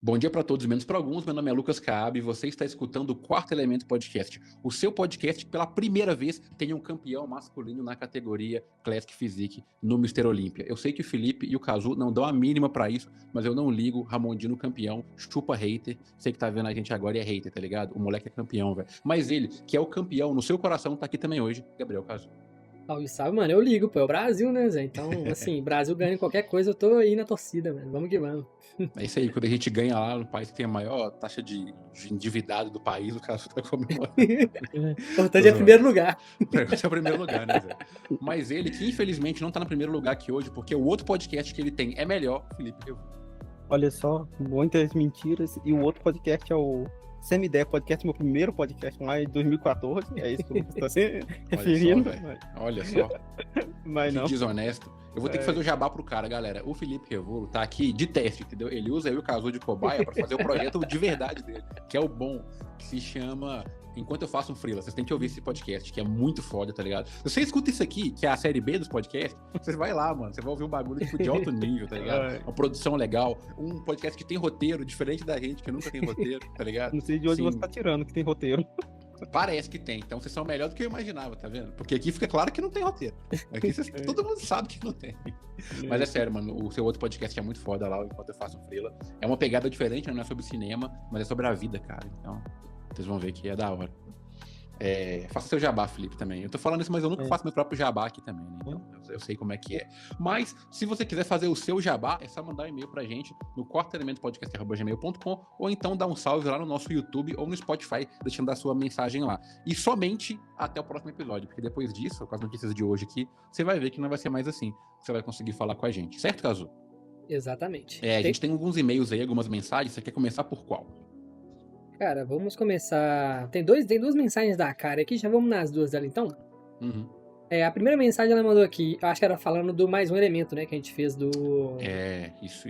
Bom dia para todos, menos para alguns. Meu nome é Lucas Caab e você está escutando o Quarto Elemento Podcast, o seu podcast que pela primeira vez tem um campeão masculino na categoria Classic Physique no Mr. Olímpia. Eu sei que o Felipe e o Cazu não dão a mínima para isso, mas eu não ligo. Ramondino campeão, chupa hater. Sei que tá vendo a gente agora e é hater, tá ligado? O moleque é campeão, velho. Mas ele, que é o campeão no seu coração, tá aqui também hoje, Gabriel Cazu. Salve, salve, mano. Eu ligo, pô. É o Brasil, né, Zé? Então, assim, Brasil ganha qualquer coisa, eu tô aí na torcida, mano. Vamos que vamos. É isso aí, quando a gente ganha lá no país que tem a maior taxa de endividado do país, o cara tá comemorando. O importante é primeiro lugar. Esse é o primeiro lugar, né, Zé? Mas ele, que infelizmente não tá no primeiro lugar aqui hoje, porque o outro podcast que ele tem é melhor, Felipe Revulo. Olha só, muitas mentiras. E o outro podcast é o Sem Ideia Podcast, meu primeiro podcast lá em 2014. É isso que eu estou se referindo. Olha só. Mas não. Desonesto. Eu vou ter que fazer o jabá pro cara, galera. O Felipe Revulo tá aqui de teste, entendeu? Ele usa aí o Cazu de cobaia pra fazer o projeto de verdade dele, que é o bom, que se chama Enquanto Eu Faço um Freela. Vocês têm que ouvir esse podcast, que é muito foda, tá ligado? Se você escuta isso aqui, que é a série B dos podcasts, você vai lá, mano. Você vai ouvir um bagulho tipo, de alto nível, tá ligado? Uma produção legal. Um podcast que tem roteiro, diferente da gente, que nunca tem roteiro, tá ligado? Não sei de onde você tá tirando que tem roteiro. Parece que tem, então vocês são melhor do que eu imaginava, tá vendo? Porque aqui fica claro que não tem roteiro. Aqui todo mundo sabe que não tem. Mas é sério, mano, o seu outro podcast é muito foda lá, Enquanto Eu Faço um Freela. É uma pegada diferente, não é sobre cinema, mas é sobre a vida, cara. Então, vocês vão ver que é da hora. Faça seu jabá, Felipe, também. Eu tô falando isso, mas eu nunca faço meu próprio jabá aqui também, né? Então, eu sei como é que é. Mas, se você quiser fazer o seu jabá, é só mandar um e-mail pra gente no quartoelementopodcast@gmail.com ou então dar um salve lá no nosso YouTube ou no Spotify, deixando a sua mensagem lá. E somente até o próximo episódio, porque depois disso, com as notícias de hoje aqui, você vai ver que não vai ser mais assim. Você vai conseguir falar com a gente. Certo, Cazu? Exatamente. A gente tem alguns e-mails aí, algumas mensagens. Você quer começar por qual? Cara, vamos começar. Tem duas mensagens da cara aqui, já vamos nas duas dela então? Uhum. A primeira mensagem ela mandou aqui, eu acho que era falando do mais um elemento, né, que a gente fez do... Isso.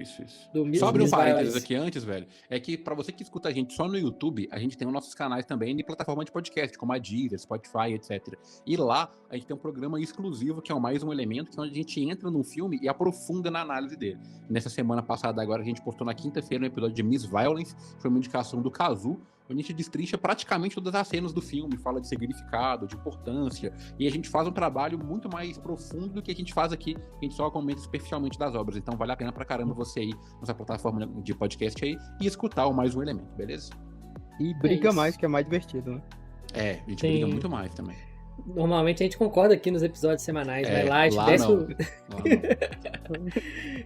Só abrir um parênteses aqui antes, velho, é que pra você que escuta a gente só no YouTube, a gente tem os nossos canais também de plataforma de podcast, como a Deezer, Spotify, etc. E lá, a gente tem um programa exclusivo, que é o Mais um Elemento, que é onde a gente entra num filme e aprofunda na análise dele. Nessa semana passada agora, a gente postou na quinta-feira um episódio de Miss Violence, foi uma indicação do Cazu, onde a gente destrincha praticamente todas as cenas do filme, fala de significado, de importância, e a gente faz um trabalho muito mais profundo do que a gente faz aqui, a gente só comenta superficialmente das obras, então vale a pena pra caramba você ir nessa plataforma de podcast aí e escutar o Mais um Elemento, beleza? E briga mais, que é mais divertido, né? A gente briga muito mais também. Normalmente a gente concorda aqui nos episódios semanais, né? Lá a gente desce não.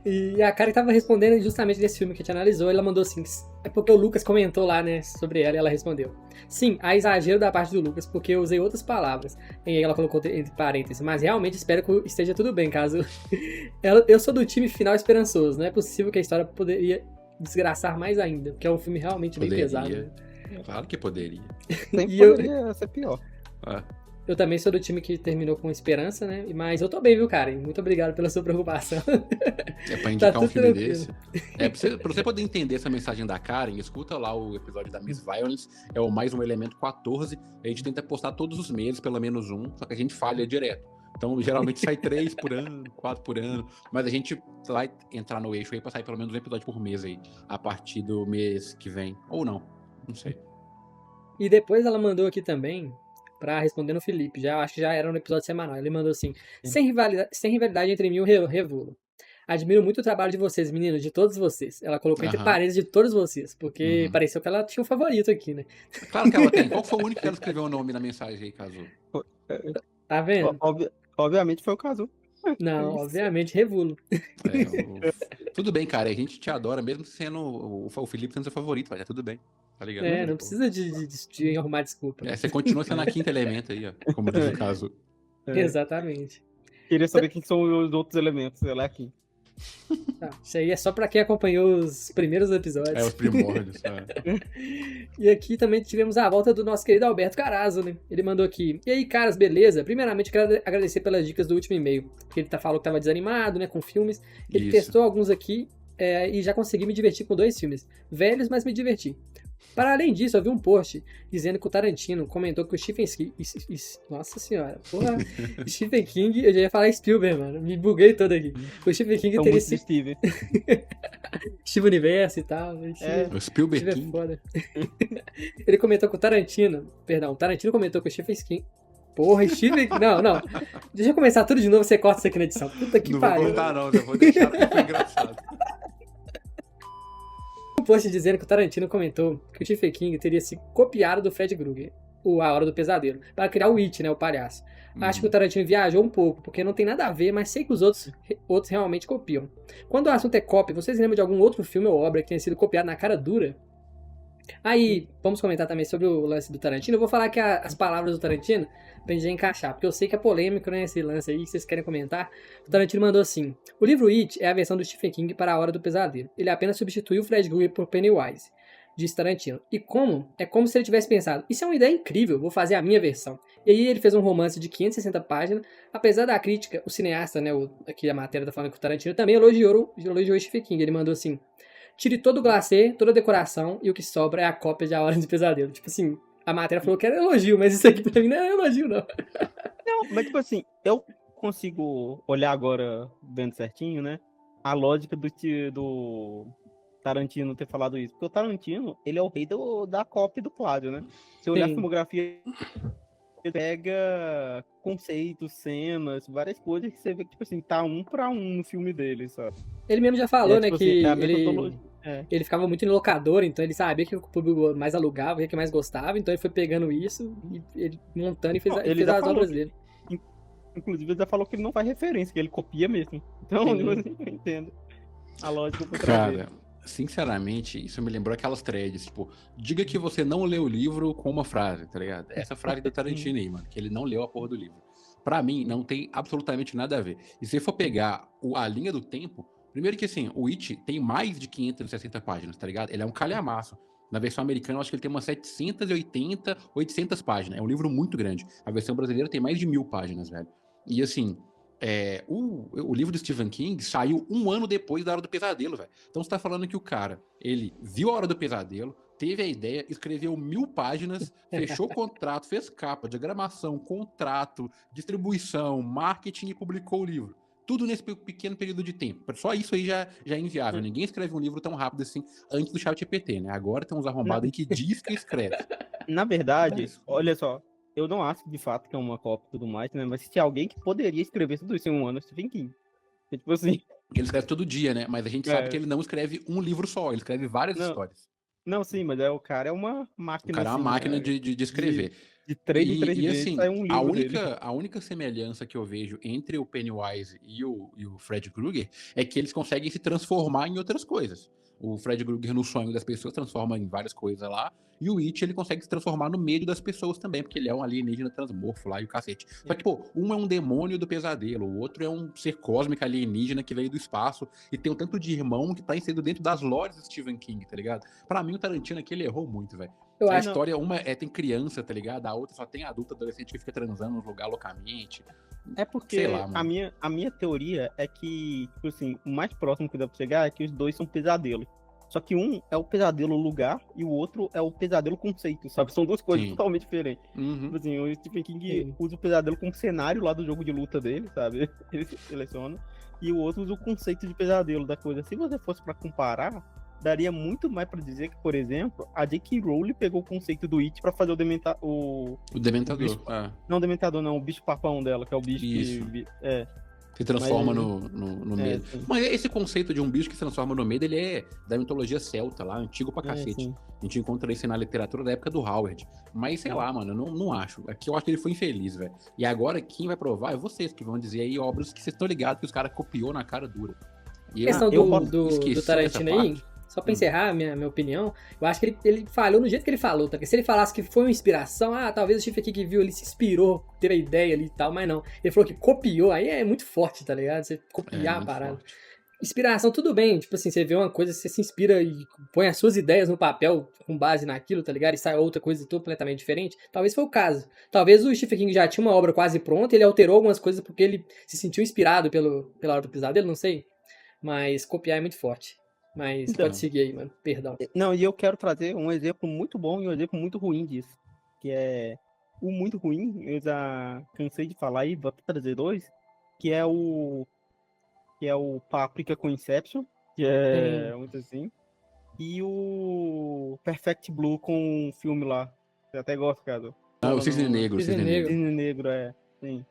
E a cara que tava respondendo justamente desse filme que a gente analisou, ela mandou assim, é porque o Lucas comentou lá, né, sobre ela e ela respondeu. Sim, há exagero da parte do Lucas, porque eu usei outras palavras. E aí ela colocou entre parênteses, mas realmente espero que esteja tudo bem, caso... Eu sou do time final esperançoso, não é possível que a história poderia desgraçar mais ainda, porque é um filme realmente bem pesado. Né? Claro que poderia. Sempre poderia ser pior. Eu também sou do time que terminou com esperança, né? Mas eu tô bem, viu, cara? E muito obrigado pela sua preocupação. É pra indicar um filme desse. Pra você poder entender essa mensagem da Karen, escuta lá o episódio da Miss Violence, é o Mais um Elemento 14. A gente tenta postar todos os meses, pelo menos um, só que a gente falha direto. Então, geralmente sai 3 por ano, 4 por ano, mas a gente vai entrar no eixo aí pra sair pelo menos um episódio por mês aí, a partir do mês que vem. Ou não sei. E depois ela mandou aqui também, pra responder no Felipe, acho que já era no episódio semanal. Ele mandou assim, sem rivalidade entre mim e o Revulo. Admiro muito o trabalho de vocês, meninos, de todos vocês. Ela colocou entre parênteses de todos vocês, porque pareceu que ela tinha um favorito aqui, né? Claro que ela tem. Qual foi o único que ela escreveu o nome na mensagem aí, Cazu? Tá vendo? Obviamente foi o Cazu. Não, obviamente, Revulo. Tudo bem, cara, a gente te adora, mesmo sendo o Felipe sendo seu favorito, vai, tudo bem. Tá ligado? Não precisa de arrumar desculpa. Você continua sendo a quinta elemento aí, ó, como diz o Cazu. Exatamente. Queria saber quem são os outros elementos, ela é aqui. Isso aí é só pra quem acompanhou os primeiros episódios. Os primórdios. E aqui também tivemos a volta do nosso querido Alberto Carazo, né? Ele mandou aqui, e aí, caras, beleza? Primeiramente, quero agradecer pelas dicas do último e-mail, porque ele falou que tava desanimado, né, com filmes. Ele testou alguns aqui e já consegui me divertir com 2 filmes. Velhos, mas me diverti. Para além disso, eu vi um post dizendo que o Tarantino comentou que o Stephen King... Nossa senhora, porra. O Stephen King... Eu já ia falar Spielberg, mano. Me buguei todo aqui. O Stephen King teria sido... Steve Steve Universo e tal. O Spielberg Steve é King. foda. Ele comentou que o Tarantino... Perdão, o Tarantino comentou que o Stephen King... Porra, Stephen... Não. Deixa eu começar tudo de novo, você corta isso aqui na edição. Puta que pariu. Não vou cortar não, eu vou deixar porque foi engraçado. Um post dizendo que o Tarantino comentou que o Stephen King teria se copiado do Fred Krueger, A Hora do Pesadelo, para criar o It, né, o palhaço. Acho que o Tarantino viajou um pouco, porque não tem nada a ver, mas sei que os outros realmente copiam. Quando o assunto é cópia, vocês lembram de algum outro filme ou obra que tenha sido copiado na cara dura? Aí, vamos comentar também sobre o lance do Tarantino. Eu vou falar que as palavras do Tarantino, pra gente já encaixar, porque eu sei que é polêmico, né, esse lance aí, que vocês querem comentar. O Tarantino mandou assim: o livro It é a versão do Stephen King para A Hora do Pesadelo. Ele apenas substituiu o Fred Krueger por Pennywise, disse Tarantino. E como? É como se ele tivesse pensado: isso é uma ideia incrível, vou fazer a minha versão. E aí ele fez um romance de 560 páginas. Apesar da crítica, o cineasta, né, aqui a matéria tá falando que o Tarantino também elogiou o Stephen King. Ele mandou assim: tire todo o glacê, toda a decoração, e o que sobra é a cópia de A Hora do Pesadelo. Tipo assim, a matéria falou que era elogio, mas isso aqui pra mim não é elogio, não. Não, mas tipo assim, eu consigo olhar agora, vendo certinho, né? A lógica do Tarantino ter falado isso. Porque o Tarantino, ele é o rei da cópia e do plágio, né? Se olhar a filmografia, ele pega conceitos, cenas, várias coisas que você vê que, tipo assim, tá 1 para 1 no filme dele, sabe? Ele mesmo já falou, né, tipo que assim, ele ficava muito em locador, então ele sabia que o público mais alugava, o que mais gostava, então ele foi pegando isso e ele montando e fez as obras dele. Inclusive, ele já falou que ele não faz referência, que ele copia mesmo. Então, eu entendo a lógica por trás dele. Cara, sinceramente, isso me lembrou aquelas threads, tipo, diga que você não leu o livro com uma frase, tá ligado? Essa frase do Tarantino aí, mano, que ele não leu a porra do livro. Pra mim, não tem absolutamente nada a ver. E se for pegar a linha do tempo, primeiro que assim, o It tem mais de 560 páginas, tá ligado? Ele é um calhamaço. Na versão americana, eu acho que ele tem umas 780, 800 páginas. É um livro muito grande. A versão brasileira tem mais de 1000 páginas, velho. E assim, o livro do Stephen King saiu 1 ano depois da Hora do Pesadelo, velho. Então você tá falando que o cara, ele viu a Hora do Pesadelo, teve a ideia, escreveu 1000 páginas, fechou o contrato, fez capa, diagramação, contrato, distribuição, marketing e publicou o livro. Tudo nesse pequeno período de tempo. Só isso aí já é inviável. Ninguém escreve um livro tão rápido assim antes do ChatGPT, né? Agora tem uns arrombados aí que diz que escreve. Na verdade, olha só, eu não acho de fato que é uma cópia e tudo mais, né? Mas se tinha alguém que poderia escrever tudo isso em 1 ano, é Stephen King. Tipo assim. Ele escreve todo dia, né? Mas a gente sabe que ele não escreve um livro só, ele escreve várias histórias. Não, sim, mas o cara é uma máquina. O cara é uma máquina de escrever. De 3 em 3 vezes assim, sai um livro dele. A única semelhança que eu vejo entre o Pennywise e o Fred Krueger é que eles conseguem se transformar em outras coisas. O Fred Krueger, no sonho das pessoas, transforma em várias coisas lá. E o It, ele consegue se transformar no meio das pessoas também, porque ele é um alienígena transmorfo lá e o cacete. Só que, pô, um é um demônio do pesadelo, o outro é um ser cósmico alienígena que veio do espaço e tem um tanto de irmão que tá inserido dentro das lores do Stephen King, tá ligado? Pra mim, o Tarantino aqui, ele errou muito, velho. A história, uma tem criança, tá ligado? A outra só tem adulto, adolescente que fica transando no lugar loucamente. É porque sei lá, a minha teoria é que, tipo assim, o mais próximo que dá pra chegar é que os dois são pesadelos. Só que um é o pesadelo lugar e o outro é o pesadelo conceito, sabe? São duas coisas totalmente diferentes. Tipo assim, o Stephen King usa o pesadelo como cenário lá do jogo de luta dele, sabe? Ele seleciona. E o outro usa o conceito de pesadelo da coisa. Se você fosse pra comparar, daria muito mais pra dizer que, por exemplo, a J.K. Rowling pegou o conceito do It pra fazer o Dementador. O Dementador. Não, o Dementador não, o bicho papão dela, que é o bicho que... Se transforma no medo. Mas esse conceito de um bicho que se transforma no medo, ele é da mitologia celta lá, antigo pra cacete. A gente encontra isso na literatura da época do Howard. Mas sei lá, mano, eu não acho. Aqui eu acho que ele foi infeliz, velho. E agora quem vai provar é vocês que vão dizer aí obras que vocês estão ligados que os caras copiou na cara dura. E questão do Tarantino aí, só pra encerrar a minha opinião, eu acho que ele falhou no jeito que ele falou, tá? Porque se ele falasse que foi uma inspiração, talvez o Stephen King viu, ele se inspirou, teve a ideia ali e tal, mas não. Ele falou que copiou, aí é muito forte, tá ligado? Você copiar a parada. Forte. Inspiração, tudo bem, tipo assim, você vê uma coisa, você se inspira e põe as suas ideias no papel com base naquilo, tá ligado? E sai outra coisa completamente diferente. Talvez foi o caso. Talvez o Stephen King já tinha uma obra quase pronta, ele alterou algumas coisas porque ele se sentiu inspirado pela Hora do Pesadelo, não sei. Mas copiar é muito forte. Mas então, pode seguir aí, mano. Perdão. Não, e eu quero trazer um exemplo muito bom e um exemplo muito ruim disso. Que é o muito ruim, eu já cansei de falar aí, vou trazer dois, que é o Paprika com Inception, que é muito assim, e o Perfect Blue com um filme lá. Você até gosta, cara. O Cisne Negro. Cisne Negro, sim.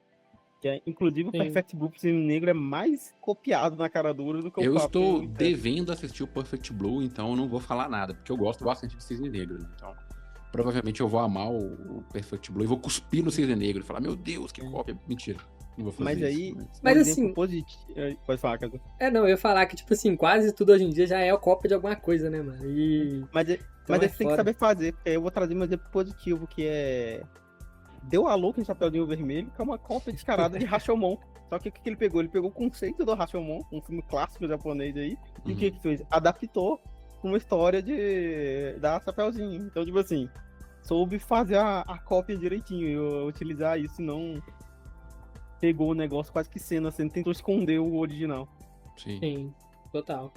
Que é, inclusive, o Perfect Blue Cisne Negro é mais copiado na cara dura do que o Eu estou devendo assistir o Perfect Blue, então eu não vou falar nada, porque eu gosto bastante de Cisne Negro. Então, provavelmente eu vou amar o Perfect Blue e vou cuspir no Cisne Negro e falar, meu Deus, que cópia. Mentira. Não vou fazer isso. Mas assim... Pode falar, Cadu. Não, eu ia falar que, tipo assim, quase tudo hoje em dia já é a cópia de alguma coisa, né, mano? Mas você tem que saber fazer, porque eu vou trazer um exemplo positivo, que é... Deu a louca em Chapeuzinho Vermelho, que é uma cópia descarada de Rashomon. Só que o que ele pegou? Ele pegou o conceito do Rashomon, um filme clássico japonês aí, e o que ele fez? Adaptou uma história da Chapeuzinho. Então, tipo assim, soube fazer a cópia direitinho, e utilizar isso, não pegou o negócio quase que cena, tentou esconder o original. Sim, total.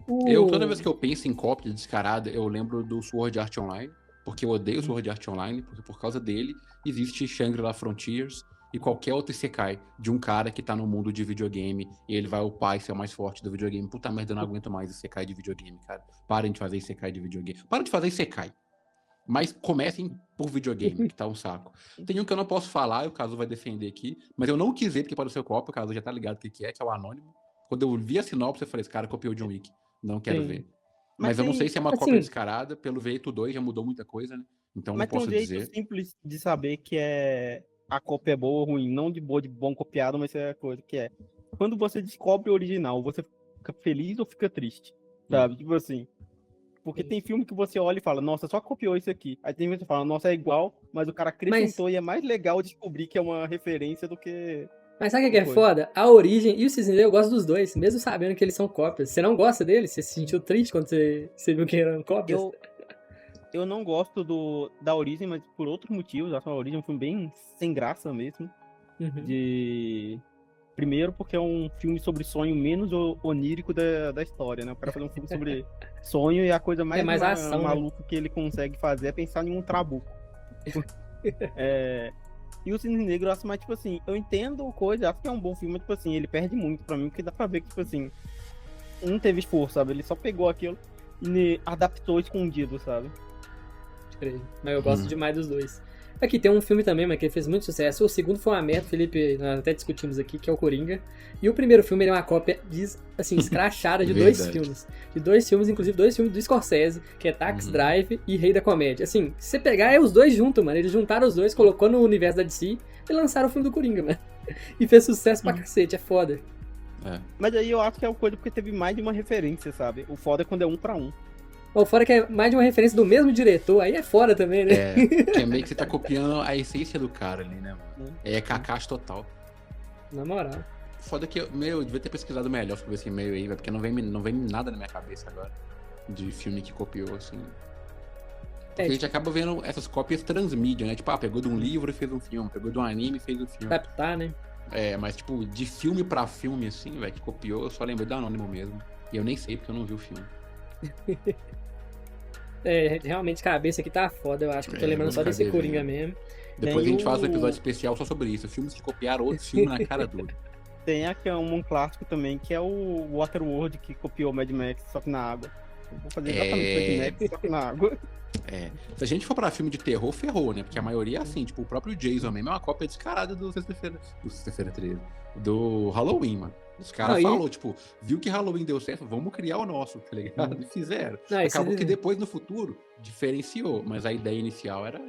Toda vez que eu penso em cópia descarada, eu lembro do Sword Art Online, porque eu odeio Sword Art Online, porque por causa dele existe Shangri-La Frontiers e qualquer outro isekai de um cara que tá no mundo de videogame e ele vai upar e ser o mais forte do videogame. Puta merda, eu não aguento mais isekai de videogame, cara. Parem de fazer isekai de videogame. Parem de fazer isekai. Mas comecem por videogame, que tá um saco. Tem um que eu não posso falar, o Cazu vai defender aqui, mas eu não quis ver porque pode ser cópia, o Cazu já tá ligado o que é o Anônimo. Quando eu vi a sinopse, eu falei, esse cara copiou o John Wick. Não quero ver. Mas eu não sei se é uma cópia descarada, pelo Veito 2 já mudou muita coisa, né? Então não posso dizer. Mas tem um jeito simples de saber que a cópia é boa ou ruim, não de bom copiado, mas é a coisa que é. Quando você descobre o original, você fica feliz ou fica triste? Sabe? Tipo assim. Porque tem filme que você olha e fala, nossa, só copiou isso aqui. Aí tem gente que fala, nossa, é igual, mas o cara acrescentou e é mais legal descobrir que é uma referência do que... Mas sabe o que é foda? A Origem e o Cisne Negro eu gosto dos dois, mesmo sabendo que eles são cópias. Você não gosta deles? Você se sentiu triste quando você viu que eram cópias? Eu não gosto da Origem, mas por outros motivos. Acho que a Origem foi bem sem graça mesmo. Primeiro porque é um filme sobre sonho menos onírico da história, né? O cara fazer um filme sobre sonho e a coisa mais ação, maluca que ele consegue fazer é pensar em um trabuco. E o Cisne Negro, eu acho mais, tipo assim, eu entendo coisa, acho que é um bom filme, mas, tipo assim, ele perde muito pra mim, porque dá pra ver que, tipo assim, não teve esforço, sabe? Ele só pegou aquilo e adaptou escondido, sabe? Mas eu gosto demais dos dois. Aqui tem um filme também, mas que ele fez muito sucesso. O segundo foi uma merda, Felipe, nós até discutimos aqui, que é o Coringa. E o primeiro filme ele é uma cópia, assim, escrachada de dois filmes. De dois filmes, inclusive dois filmes do Scorsese, que é Taxi Drive e Rei da Comédia. Assim, se você pegar, é os dois juntos, mano. Eles juntaram os dois, colocou no universo da DC e lançaram o filme do Coringa, mano. E fez sucesso pra cacete, é foda. Mas aí eu acho que é uma coisa porque teve mais de uma referência, sabe? O foda é quando é 1 pra 1. Ou fora que é mais de uma referência do mesmo diretor, aí é foda também, né? Que é meio que você tá copiando a essência do cara ali, né, mano? É Kakashi total. Na moral. Foda que eu devia ter pesquisado melhor sobre esse e-mail aí, porque não vem nada na minha cabeça agora de filme que copiou, assim. Porque a gente acaba vendo essas cópias transmídia, né? Tipo, pegou de um livro e fez um filme, pegou de um anime e fez um filme. Adaptar, né? Mas tipo, de filme pra filme, assim, velho, que copiou, eu só lembrei do Anônimo mesmo. E eu nem sei porque eu não vi o filme. Realmente cabeça aqui tá foda, eu acho que eu tô lembrando só desse Coringa mesmo. Depois a gente faz um episódio especial só sobre isso, filmes que copiaram outros filmes na cara dura. Tem aqui um clássico também, que é o Waterworld, que copiou Mad Max, só que na água. Eu vou fazer exatamente Mad Max, só que na água. Se a gente for pra filme de terror, ferrou, né? Porque a maioria é assim, tipo, o próprio Jason mesmo é uma cópia descarada do Sexta-feira 13, do Halloween, mano. Os caras falaram, tipo, viu que Halloween deu certo, vamos criar o nosso, tá ligado? E fizeram. Acabou que depois, no futuro, diferenciou, mas a ideia inicial era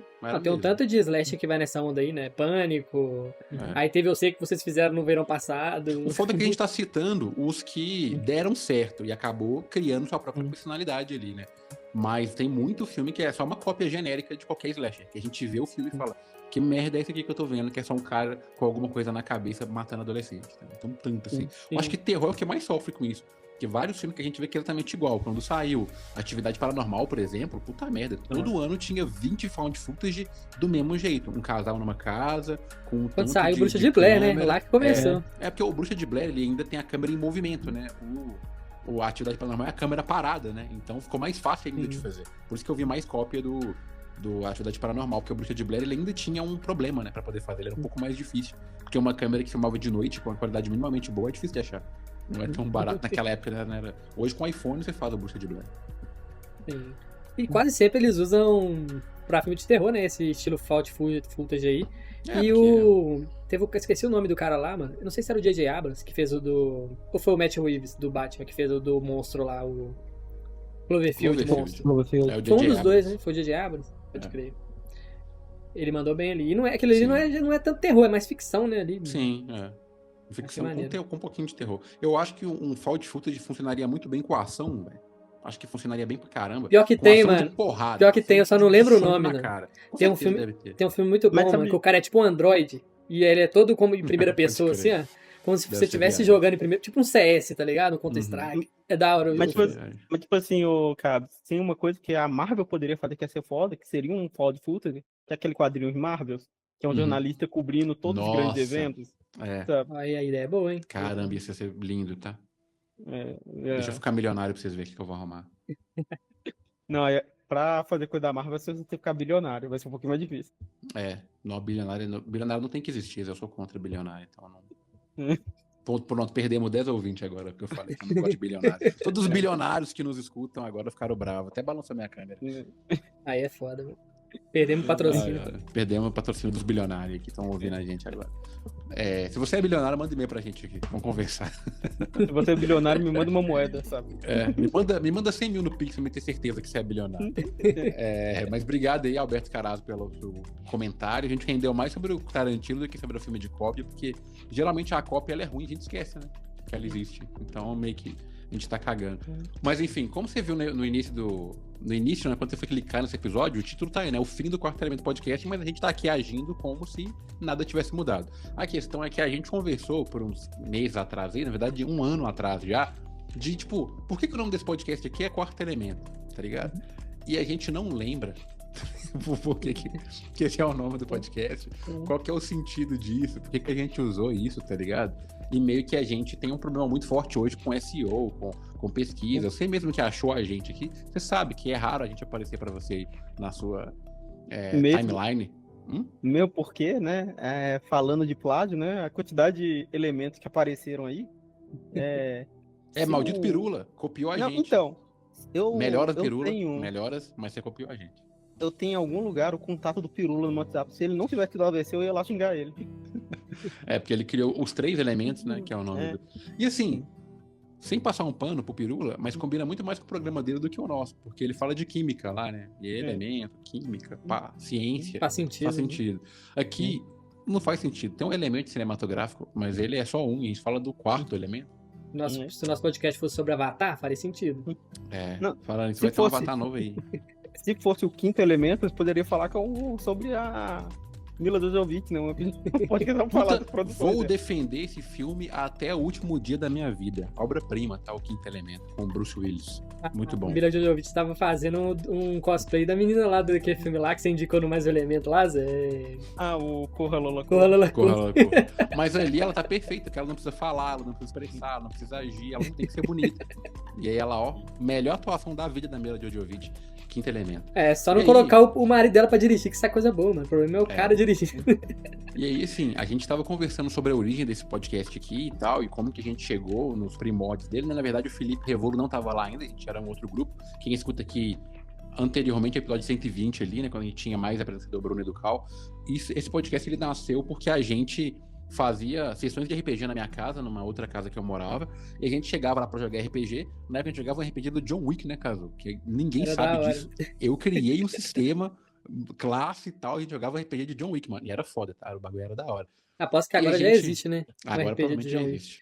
tem um tanto de slasher que vai nessa onda aí, né? Pânico. Aí teve Eu Sei Que Vocês Fizeram no verão passado. O foda é que a gente tá citando os que deram certo e acabou criando sua própria personalidade ali, né? Mas tem muito filme que é só uma cópia genérica de qualquer slasher, que a gente vê o filme e fala, que merda é esse aqui que eu tô vendo, que é só um cara com alguma coisa na cabeça matando adolescente. Tá? Então, tanto assim. Eu acho que terror é o que mais sofre com isso. Porque vários filmes que a gente vê que é exatamente igual. Quando saiu Atividade Paranormal, por exemplo, puta merda, todo ano tinha 20 found footage do mesmo jeito. Um casal numa casa, com um Quando saiu o Bruxa de Blair, câmera, né? Lá que começou. Porque o Bruxa de Blair, ele ainda tem a câmera em movimento, né? a Atividade Paranormal é a câmera parada, né? Então ficou mais fácil ainda de fazer. Por isso que eu vi mais cópia do Atividade Paranormal, porque o Bruxa de Blair ele ainda tinha um problema, né, pra poder fazer. Ele era um pouco mais difícil. Porque uma câmera que filmava de noite com uma qualidade minimamente boa é difícil de achar. Não é tão barato naquela época, né? Hoje com iPhone você faz o Bruxa de Blair. Sim. E quase sempre eles usam pra filme de terror, né? Esse estilo found footage aí. Esqueci o nome do cara lá, mano. Eu não sei se era o J.J. Abrams que fez o do... Ou foi o Matt Reeves do Batman que fez o do monstro lá, o Cloverfield monstro. Cloverfield. Foi um dos dois, né? Foi o J.J. Abrams, pode crer. Ele mandou bem ali. E aquilo ali não é tanto terror, é mais ficção, né? Ali. Sim, ficção com um pouquinho de terror. Eu acho que um found footage funcionaria muito bem com a ação, velho. Acho que funcionaria bem pra caramba. Pior que tem, mano. Porrada, pior que tem, eu só não lembro o nome, né? Tem um filme muito bom, mano, que o cara é tipo um androide. E ele é todo como em primeira pessoa, assim, ó. Como se você estivesse jogando em primeiro... Tipo um CS, tá ligado? Um Counter-Strike. É da hora. Mas tipo assim, cara, tem uma coisa que a Marvel poderia fazer que ia ser foda, que seria um found footage, que é aquele quadrinho de Marvel, que é um jornalista cobrindo todos os grandes eventos. Aí a ideia é boa, hein? Caramba, isso ia ser lindo, tá? Deixa eu ficar milionário pra vocês verem o que eu vou arrumar. Não, pra fazer coisa da Marvel, você tem que ficar bilionário. Vai ser um pouquinho mais difícil. Não, bilionário não tem que existir. Eu sou contra bilionário, então não... Pronto, perdemos 10 ou 20 agora, porque eu falei que eu não gosto de bilionário. Todos os bilionários que nos escutam agora ficaram bravos. Até balançou minha câmera. Aí é foda, mano. Perdemos o patrocínio. Perdemos o patrocínio dos bilionários que estão ouvindo a gente agora. Se você é bilionário, manda e-mail pra gente aqui. Vamos conversar. Se você é bilionário, me manda uma moeda, sabe? Me manda 100 mil no Pix pra eu ter certeza que você é bilionário. Mas obrigado aí, Alberto Carazo, pelo seu comentário. A gente rendeu mais sobre o Tarantino do que sobre o filme de cópia, porque geralmente a cópia ela é ruim, a gente esquece, né? Que ela existe. Então meio que a gente tá cagando. Mas enfim, como você viu no início, né, quando você foi clicar nesse episódio, o título tá aí, né? O fim do Quarto Elemento Podcast, mas a gente tá aqui agindo como se nada tivesse mudado. A questão é que a gente conversou por uns meses atrás aí, na verdade, 1 ano atrás já, de tipo, por que o nome desse podcast aqui é Quarto Elemento, tá ligado? E a gente não lembra por que esse é o nome do podcast, qual que é o sentido disso, por que a gente usou isso, tá ligado? E meio que a gente tem um problema muito forte hoje com SEO, com pesquisa. Você mesmo que achou a gente aqui, você sabe que é raro a gente aparecer pra você na sua timeline. Meu porquê, né? Falando de plágio, né? A quantidade de elementos que apareceram aí. Maldito Pirula, copiou a gente. Então, melhoras Pirula, melhoras, mas você copiou a gente. Eu tenho em algum lugar o contato do Pirula no WhatsApp. Se ele não tivesse tido AVC, eu ia lá xingar ele. Porque ele criou os 3 elementos, né? Que é o nome do... E assim, sem passar um pano pro Pirula, mas combina muito mais com o programa dele do que o nosso, porque ele fala de química lá, né? E elemento, química, ciência. Faz sentido. Faz sentido. Aqui não faz sentido. Tem um elemento cinematográfico, mas ele é só um, e a gente fala do 4º elemento. Se o nosso podcast fosse sobre Avatar, faria sentido. Falando isso, vai ter um Avatar novo aí. Se fosse o 5º elemento, eu poderia falar sobre a Mila Jovovich, né? Pode falar de produção. Vou defender esse filme até o último dia da minha vida. Obra-prima, tá? O 5º Elemento, com o Bruce Willis. Muito bom. A Mila Jovovich estava fazendo um cosplay da menina lá daquele filme lá que você indicou no Mais Elemento lá, Zé. O Corra Lola. Mas ali ela tá perfeita, porque ela não precisa falar, ela não precisa expressar, ela não precisa agir, ela tem que ser bonita. E aí ela, melhor atuação da vida da Mila Jovovich. 5º Elemento. Só não colocar o marido dela pra dirigir, que isso é coisa boa, mano. O problema é o cara dirigindo. E aí, assim, a gente tava conversando sobre a origem desse podcast aqui e tal, e como que a gente chegou nos primórdios dele, né? Na verdade, o Felipe Revolo não tava lá ainda, a gente era um outro grupo. Quem escuta aqui anteriormente, o episódio 120 ali, né? Quando a gente tinha mais apresentador Bruno e do Cal. Esse podcast, ele nasceu porque a gente fazia sessões de RPG na minha casa, numa outra casa que eu morava, e a gente chegava lá pra jogar RPG. Na época a gente jogava um RPG do John Wick, né, Caso? Que ninguém sabe disso. Eu criei um sistema, classe e tal, a gente jogava RPG de John Wick, mano. E era foda, tá? O bagulho era da hora. Aposto que agora já existe, né? Agora provavelmente já existe.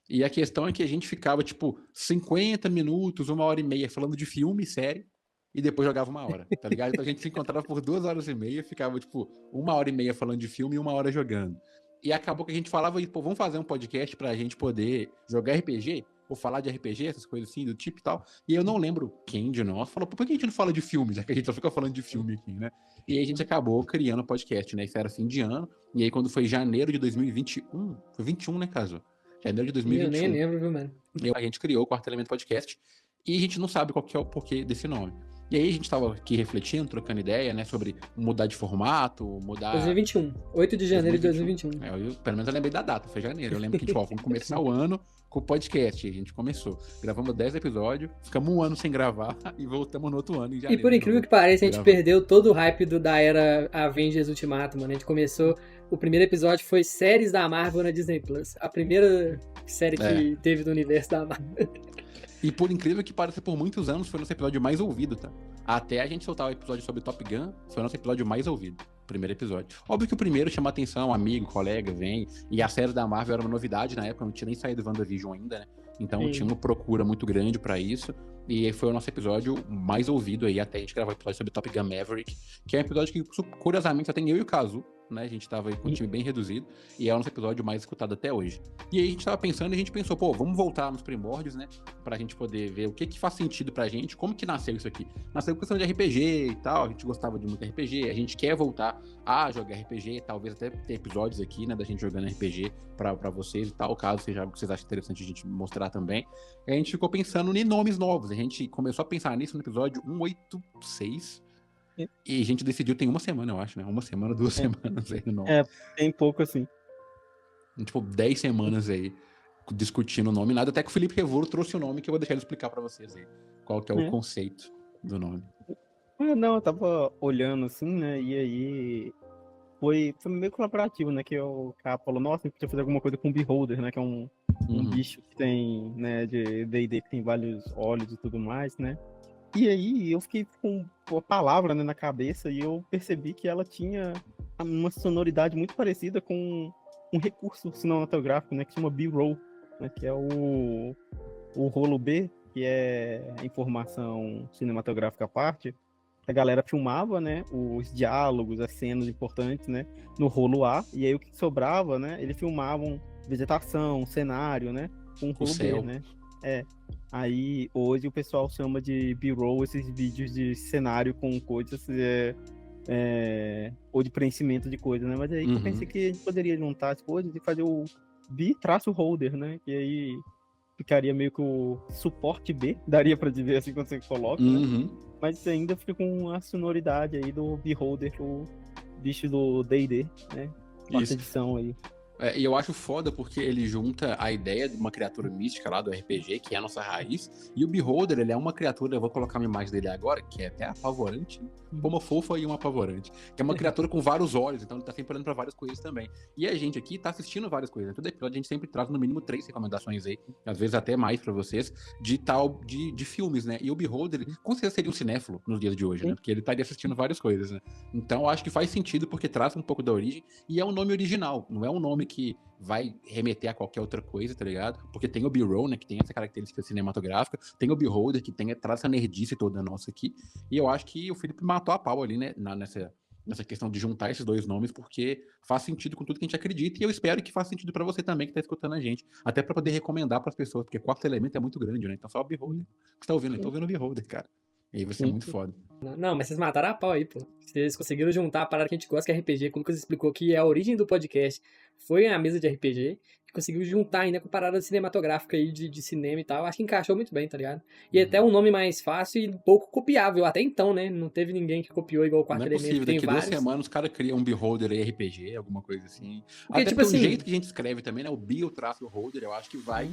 E a questão é que a gente ficava, tipo, 50 minutos, 1h30 falando de filme, série, e depois jogava 1 hora, tá ligado? Então a gente se encontrava por 2h30, ficava, tipo, 1h30 falando de filme e 1 hora jogando. E acabou que a gente falava, vamos fazer um podcast pra gente poder jogar RPG, ou falar de RPG, essas coisas assim, do tipo e tal. E eu não lembro quem de nós falou, por que a gente não fala de filme, já que a gente só fica falando de filme aqui, né? E aí a gente acabou criando o podcast, né? Isso era fim de ano. E aí quando foi janeiro de 2021, foi 21, né, Caso? Janeiro de 2021. Eu nem lembro, viu, mano? A gente criou o Quarto Elemento Podcast e a gente não sabe qual que é o porquê desse nome. E aí a gente tava aqui refletindo, trocando ideia, né, sobre mudar de formato, mudar... 2021, 8 de janeiro de 2021. Pelo menos eu lembrei da data, foi janeiro. Eu lembro que, tipo, vamos começar o ano com o podcast. A gente começou, gravamos 10 episódios, ficamos um ano sem gravar e voltamos no outro ano em janeiro. E por incrível que pareça, a gente perdeu todo o hype da era Avengers Ultimato, mano. A gente começou... O primeiro episódio foi séries da Marvel na Disney Plus. A primeira série que teve do universo da Marvel. E por incrível que pareça, por muitos anos foi o nosso episódio mais ouvido, tá? Até a gente soltar o episódio sobre Top Gun, foi o nosso episódio mais ouvido. Primeiro episódio. Óbvio que o primeiro chama atenção, amigo, colega, vem. E a série da Marvel era uma novidade na época, não tinha nem saído do WandaVision ainda, né? Então tinha uma procura muito grande pra isso. E foi o nosso episódio mais ouvido aí, até a gente gravar o episódio sobre Top Gun Maverick, que é um episódio que, curiosamente, só tem eu e o Kazu, né? A gente tava aí com um time bem reduzido, e é o nosso episódio mais escutado até hoje. E aí a gente tava pensando, e a gente pensou, pô, vamos voltar nos primórdios, né? Pra gente poder ver o que faz sentido pra gente, como que nasceu isso aqui. Nasceu questão de RPG e tal, a gente gostava de muito RPG, a gente quer voltar a jogar RPG, talvez até ter episódios aqui, né, da gente jogando RPG pra vocês e tal, caso seja algo que vocês achem interessante a gente mostrar também. E a gente ficou pensando em nomes novos, a gente começou a pensar nisso no episódio 186, e a gente decidiu tem uma semana, eu acho, né? Uma semana, 2 semanas aí no nome. Tem pouco assim. Tipo, 10 semanas aí discutindo o nome, nada, até que o Felipe Revolo trouxe o nome que eu vou deixar ele explicar pra vocês aí. Qual que é o conceito do nome. Não, eu tava olhando assim, né? E aí foi meio colaborativo, né? Que o cara falou, nossa, a gente podia fazer alguma coisa com o Beholder, né? Que é um bicho que tem, né, de D&D, que tem vários olhos e tudo mais, né? E aí eu fiquei com a palavra, né, na cabeça e eu percebi que ela tinha uma sonoridade muito parecida com um recurso cinematográfico, né, que chama B-roll, né, que é o rolo B, que é informação cinematográfica à parte. A galera filmava, né, os diálogos, as cenas importantes, né, no rolo A, e aí o que sobrava, né, eles filmavam vegetação, cenário, né, com o rolo B, né. Aí hoje o pessoal chama de B-roll esses vídeos de cenário com coisas ou de preenchimento de coisas, né? Mas aí eu pensei que a gente poderia juntar as coisas e fazer o B-holder, né? Que aí ficaria meio que o suporte B, daria pra dizer assim quando você coloca, né? Mas ainda fica com a sonoridade aí do B-holder, o bicho do D&D, né? Quarta edição aí. E eu acho foda porque ele junta a ideia de uma criatura mística lá do RPG, que é a nossa raiz, e o Beholder, ele é uma criatura, eu vou colocar uma imagem dele agora, que é até apavorante, uma fofa e uma apavorante, que é uma criatura com vários olhos, então ele tá sempre olhando pra várias coisas também. E a gente aqui tá assistindo várias coisas, todo episódio a gente sempre traz no mínimo 3 recomendações aí, às vezes até mais pra vocês, de filmes, né? E o Beholder, com certeza seria um cinéfilo nos dias de hoje, né? Porque ele estaria assistindo várias coisas, né? Então eu acho que faz sentido porque traz um pouco da origem, e é um nome original, não é um nome que vai remeter a qualquer outra coisa, tá ligado? Porque tem o B-roll, né, que tem essa característica cinematográfica, tem o Beholder, que traz essa nerdice toda nossa aqui, e eu acho que o Felipe matou a pau ali, né, nessa questão de juntar esses dois nomes, porque faz sentido com tudo que a gente acredita, e eu espero que faça sentido pra você também, que tá escutando a gente, até pra poder recomendar pras pessoas, porque Quarto Elemento é muito grande, né, então só o Beholder que você tá ouvindo, eu tô ouvindo o Beholder, cara. E aí vai ser muito foda. Não, mas vocês mataram a pau aí, pô. Vocês conseguiram juntar a parada que a gente gosta, que é RPG, como o Lucas explicou que a origem do podcast foi a mesa de RPG, e conseguiu juntar ainda com parada cinematográfica aí de cinema e tal. Acho que encaixou muito bem, tá ligado? E até um nome mais fácil e pouco copiável, até então, né? Não teve ninguém que copiou igual o Quarto Elemento. Não é possível, tem daqui vários. 2 semanas os caras criam um Beholder aí RPG, alguma coisa assim. Porque, até tipo pelo assim, jeito que a gente escreve também, né, o Bio-Holder, eu acho que vai...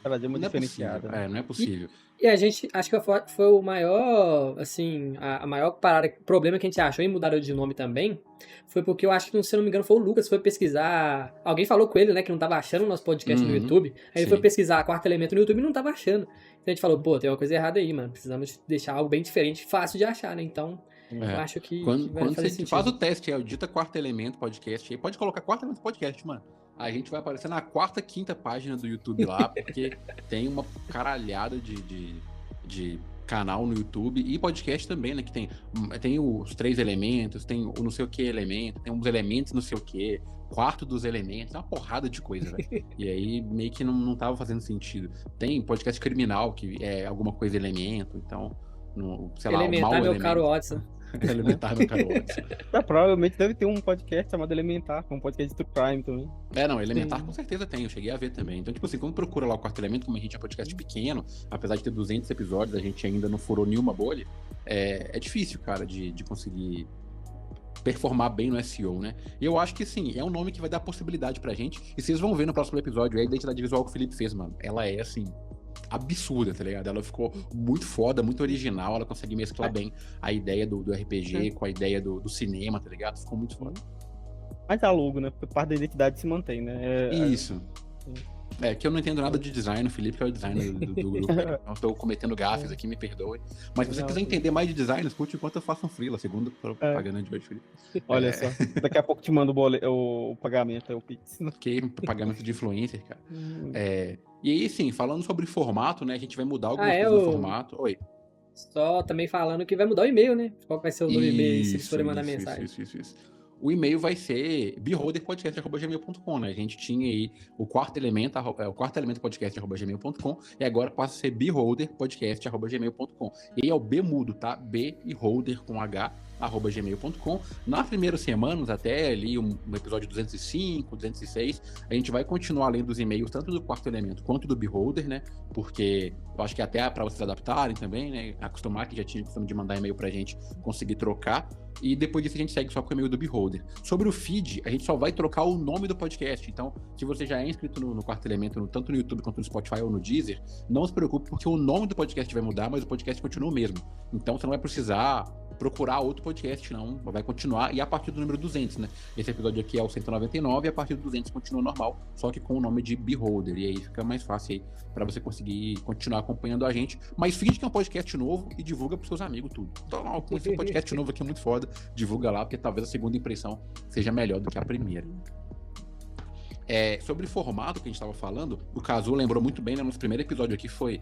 Trazer uma não diferenciada. Não é possível. E a gente, acho que foi o maior, assim, a maior parada, problema que a gente achou em mudar de nome também, foi porque eu acho que, se eu não me engano, foi o Lucas, foi pesquisar, alguém falou com ele, né, que não tava achando o nosso podcast no YouTube, aí ele foi pesquisar Quarto Elemento no YouTube e não tava achando. Então a gente falou, pô, tem uma coisa errada aí, mano, precisamos deixar algo bem diferente, fácil de achar, né, então... Eu acho que quando você sentido. faz o teste, o Dita Quarto Elemento Podcast, aí pode colocar Quarto Elemento Podcast, mano. A gente vai aparecer na 4ª, 5ª página do YouTube lá, porque tem uma caralhada de canal no YouTube e podcast também, né? Que tem os 3 elementos, tem o não sei o que elemento, tem uns elementos não sei o que, quarto dos elementos, uma porrada de coisa, velho. E aí meio que não tava fazendo sentido. Tem podcast criminal, que é alguma coisa elemento, então... sei lá, Elementar, o mau meu elemento. caro Watson. Elementar não, cara. Watson. Provavelmente deve ter um podcast chamado Elementar, um podcast do Prime também. Não, Elementar com certeza tem, eu cheguei a ver também. Então, tipo assim, quando procura lá o Quarto Elemento, como a gente é um podcast pequeno, apesar de ter 200 episódios, a gente ainda não furou nenhuma bolha, é difícil, cara, de conseguir performar bem no SEO, né? E eu acho que, sim, é um nome que vai dar possibilidade pra gente, e vocês vão ver no próximo episódio, a identidade visual que o Felipe fez, mano, ela é, assim, absurda, tá ligado? Ela ficou muito foda, muito original, ela consegue mesclar bem a ideia do RPG com a ideia do cinema, tá ligado? Ficou muito foda. Mas a logo, né? Porque parte da identidade se mantém, né? Isso. Que eu não entendo nada de design, o Felipe que é o designer do grupo. Então eu tô cometendo gafes aqui, me perdoe. Mas se você quiser entender mais de design, escute enquanto eu faço um freela, segundo propaganda de hoje, Felipe. Olha só, daqui a pouco te mando o pagamento, o Pix. Ok, pagamento de influencer, cara. E aí, sim, falando sobre formato, né, a gente vai mudar algumas coisas no formato. Oi. Só também falando que vai mudar o e-mail, né? Qual vai ser o novo e-mail se eles forem mandar mensagem. Isso. O e-mail vai ser beholderpodcast@gmail.com, né? A gente tinha aí o quarto elemento podcast@gmail.com e agora passa a ser beholderpodcast@gmail.com. E aí é o B mudo, tá? B e holder com H @gmail.com. Nas primeiras semanas, até ali um episódio 205, 206, a gente vai continuar lendo os e-mails tanto do quarto elemento quanto do Beholder, né? Porque eu acho que até para vocês adaptarem também, né? Acostumar, que já tinha costume de mandar e-mail pra gente conseguir trocar. E depois disso a gente segue só com o e-mail do Beholder. Sobre o feed, a gente só vai trocar o nome do podcast. Então, se você já é inscrito no Quarto Elemento, tanto no YouTube quanto no Spotify ou no Deezer, não se preocupe, porque o nome do podcast vai mudar, mas o podcast continua o mesmo. Então, você não vai precisar procurar outro podcast, não. Vai continuar, e a partir do número 200, né? Esse episódio aqui é o 199, e a partir do 200 continua normal, só que com o nome de Beholder. E aí fica mais fácil aí pra você conseguir continuar acompanhando a gente. Mas finge que é um podcast novo e divulga pros seus amigos tudo. Então, esse podcast novo aqui é muito foda, divulga lá, porque talvez a segunda impressão seja melhor do que a primeira. Sobre formato que a gente estava falando, o Kazu lembrou muito bem, né? Nosso primeiro episódio aqui foi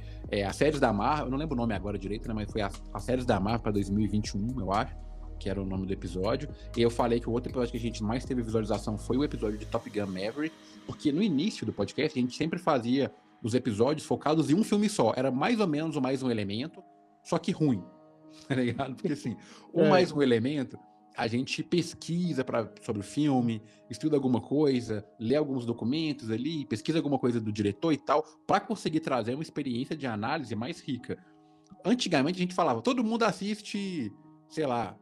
as séries da Marvel, eu não lembro o nome agora direito, né? Mas foi as séries da Marvel para 2021, eu acho, que era o nome do episódio. E eu falei que o outro episódio que a gente mais teve visualização foi o episódio de Top Gun Maverick, porque no início do podcast a gente sempre fazia os episódios focados em um filme só. Era mais ou menos o Mais Um Elemento, só que ruim, tá ligado? Porque assim, o Mais Um Elemento, a gente pesquisa sobre o filme, estuda alguma coisa, lê alguns documentos ali, pesquisa alguma coisa do diretor e tal, para conseguir trazer uma experiência de análise mais rica. Antigamente a gente falava, todo mundo assiste, sei lá,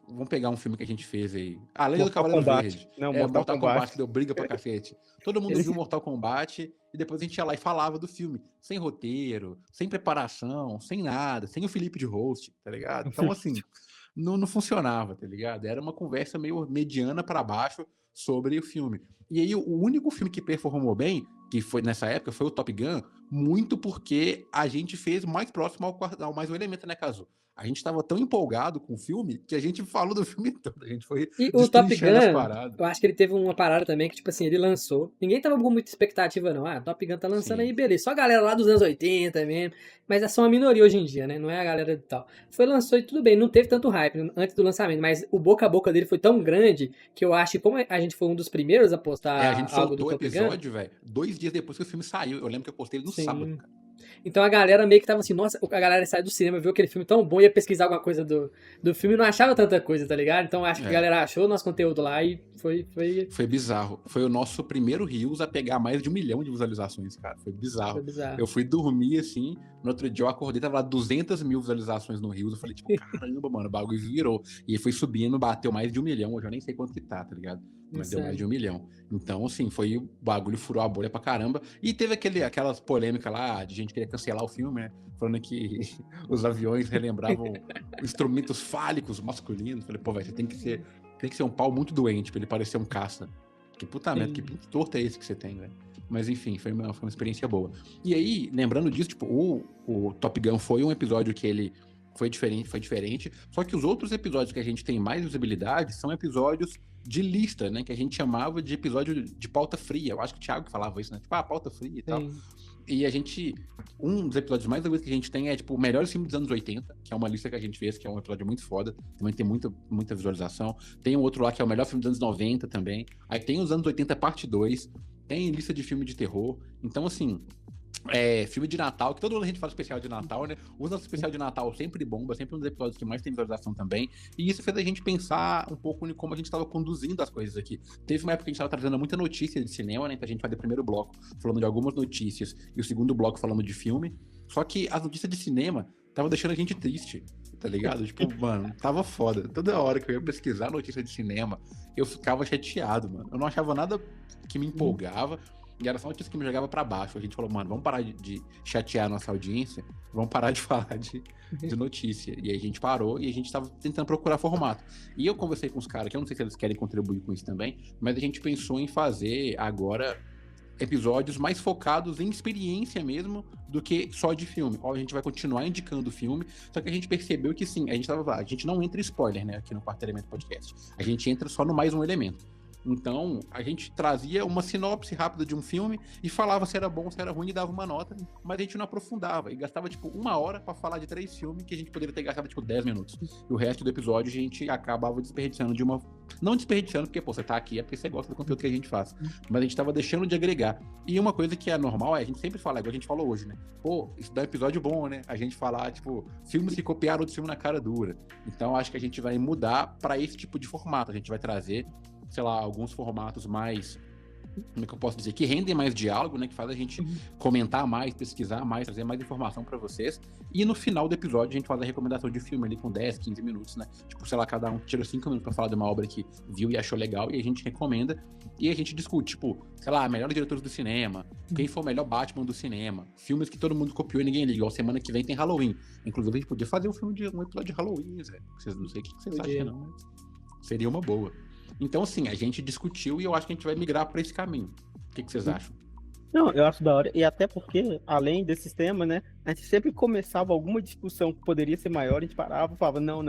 vamos pegar um filme que a gente fez aí, Além do Cavaleiro Verde. Não, Mortal Kombat, que deu briga pra cacete. Todo mundo viu Mortal Kombat e depois a gente ia lá e falava do filme, sem roteiro, sem preparação, sem nada, sem o Felipe de host, tá ligado? Então, assim, não funcionava, tá ligado? Era uma conversa meio mediana para baixo sobre o filme. E aí, o único filme que performou bem, que foi nessa época, foi o Top Gun, muito porque a gente fez mais próximo ao Mais Um Elemento, né, Kazu? A gente tava tão empolgado com o filme que a gente falou do filme todo. A gente foi e o Top Gun, eu acho que ele teve uma parada também que, tipo assim, ele lançou. Ninguém tava com muita expectativa, não. O Top Gun tá lançando aí, beleza. Só a galera lá dos anos 80 mesmo. Mas é só uma minoria hoje em dia, né? Não é a galera de tal. Lançou e tudo bem, não teve tanto hype antes do lançamento. Mas o boca a boca dele foi tão grande que eu acho que, como a gente foi um dos primeiros a postar a gente algo do soltou Top o episódio, velho, 2 dias depois que o filme saiu. Eu lembro que eu postei ele no sábado, cara. Então a galera meio que tava assim, nossa, a galera saiu do cinema, viu aquele filme tão bom, ia pesquisar alguma coisa do filme e não achava tanta coisa, tá ligado? Então acho que a galera achou o nosso conteúdo lá e foi bizarro. Foi o nosso primeiro Reels a pegar mais de 1 milhão de visualizações, cara. Foi bizarro. Eu fui dormir assim, no outro dia eu acordei, tava lá 200 mil visualizações no Reels. Eu falei, tipo, caramba, mano, o bagulho virou. E foi subindo, bateu mais de 1 milhão. Hoje eu nem sei quanto que tá ligado? Mas deu mais de 1 milhão. Então, assim, foi o bagulho, furou a bolha pra caramba. E teve aquelas polêmicas lá de gente que queria cancelar o filme, né? Falando que os aviões relembravam instrumentos fálicos masculinos. Falei, pô, velho, você tem que ser um pau muito doente pra ele parecer um caça. Que puta merda, que pinto torto é esse que você tem, velho? Mas enfim, foi uma experiência boa. E aí, lembrando disso, tipo, o Top Gun foi um episódio que ele foi diferente. Só que os outros episódios que a gente tem mais visibilidade são episódios de lista, né? Que a gente chamava de episódio de pauta fria. Eu acho que o Thiago falava isso, né? Tipo, pauta fria e tal. E a gente... Um dos episódios mais ouvidos que a gente tem é, tipo, melhores filmes dos anos 80, que é uma lista que a gente fez, que é um episódio muito foda. Também tem muita visualização. Tem um outro lá que é o melhor filme dos anos 90 também. Aí tem os anos 80 parte 2. Tem lista de filme de terror. Então, assim... filme de Natal, que todo ano a gente faz especial de Natal, né? O nosso especial de Natal sempre bomba, sempre um dos episódios que mais tem visualização também. E isso fez a gente pensar um pouco em como a gente estava conduzindo as coisas aqui. Teve uma época que a gente estava trazendo muita notícia de cinema, né? Então a gente fazia o primeiro bloco falando de algumas notícias e o segundo bloco falando de filme. Só que as notícias de cinema estavam deixando a gente triste, tá ligado? Tipo, mano, tava foda. Toda hora que eu ia pesquisar notícia de cinema, eu ficava chateado, mano. Eu não achava nada que me empolgava. E era só uma notícia que me jogava pra baixo. A gente falou, mano, vamos parar de chatear a nossa audiência, vamos parar de falar de notícia. E aí a gente parou e a gente tava tentando procurar formato. E eu conversei com os caras, que eu não sei se eles querem contribuir com isso também, mas a gente pensou em fazer agora episódios mais focados em experiência mesmo do que só de filme. Ó, a gente vai continuar indicando filme, só que a gente percebeu que sim, a gente não entra spoiler, né, aqui no Quarto Elemento Podcast. A gente entra só no mais um elemento. Então, a gente trazia uma sinopse rápida de um filme e falava se era bom, se era ruim e dava uma nota, mas a gente não aprofundava e gastava, tipo, 1 hora pra falar de 3 filmes que a gente poderia ter gastado, tipo, 10 minutos. E o resto do episódio a gente acabava desperdiçando de uma... Não desperdiçando, porque, pô, você tá aqui é porque você gosta do conteúdo que a gente faz. Mas a gente tava deixando de agregar. E uma coisa que é normal é, a gente sempre fala, igual a gente falou hoje, né? Pô, isso dá um episódio bom, né? A gente falar, tipo, filmes que copiaram outros filmes na cara dura. Então, acho que a gente vai mudar pra esse tipo de formato. A gente vai trazer, sei lá, alguns formatos mais, como é que eu posso dizer, que rendem mais diálogo, né, que faz a gente comentar mais, pesquisar mais, trazer mais informação pra vocês, e no final do episódio a gente faz a recomendação de filme ali com 10, 15 minutos, né, tipo, sei lá, cada um tira 5 minutos pra falar de uma obra que viu e achou legal, e a gente recomenda, e a gente discute, tipo, sei lá, melhores diretores do cinema, quem foi o melhor Batman do cinema, filmes que todo mundo copiou e ninguém liga, igual semana que vem tem Halloween, inclusive a gente podia fazer um episódio de Halloween, Zé. Vocês não sei o que vocês acham, não, mas seria uma boa. Então, assim, a gente discutiu e eu acho que a gente vai migrar para esse caminho. O que vocês acham? Não, eu acho da hora. E até porque, além desses temas, né, a gente sempre começava alguma discussão que poderia ser maior, a gente parava e falava, não.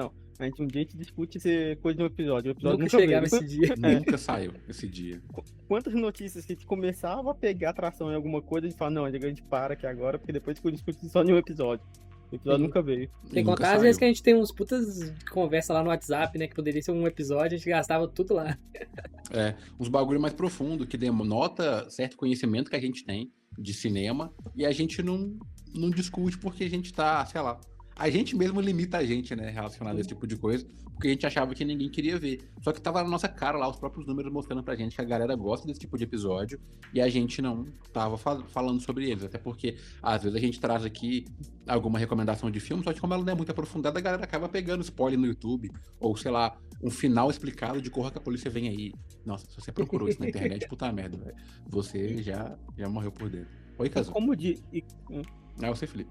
Um dia a gente discute essa coisa no episódio. O episódio nunca chegava esse dia. Nunca saiu esse dia. Quantas notícias que a gente começava a pegar tração em alguma coisa, a gente fala, não, a gente para aqui agora, porque depois a gente discute só em um episódio. O episódio nunca veio. Tem que contar, às vezes, que a gente tem uns putas conversa lá no WhatsApp, né? Que poderia ser um episódio, a gente gastava tudo lá. Uns bagulho mais profundo, que denota certo conhecimento que a gente tem de cinema, e a gente não discute porque a gente tá, sei lá, a gente mesmo limita a gente, né, relacionado a esse tipo de coisa, porque a gente achava que ninguém queria ver. Só que tava na nossa cara lá, os próprios números mostrando pra gente que a galera gosta desse tipo de episódio, e a gente não tava falando sobre eles, até porque às vezes a gente traz aqui alguma recomendação de filme, só que como ela não é muito aprofundada, a galera acaba pegando spoiler no YouTube, ou sei lá, um final explicado de Corra que a Polícia Vem Aí. Nossa, se você procurou isso na internet, puta merda, velho. Você já morreu por dentro. Oi, Cazu. Como de... É você, Felipe.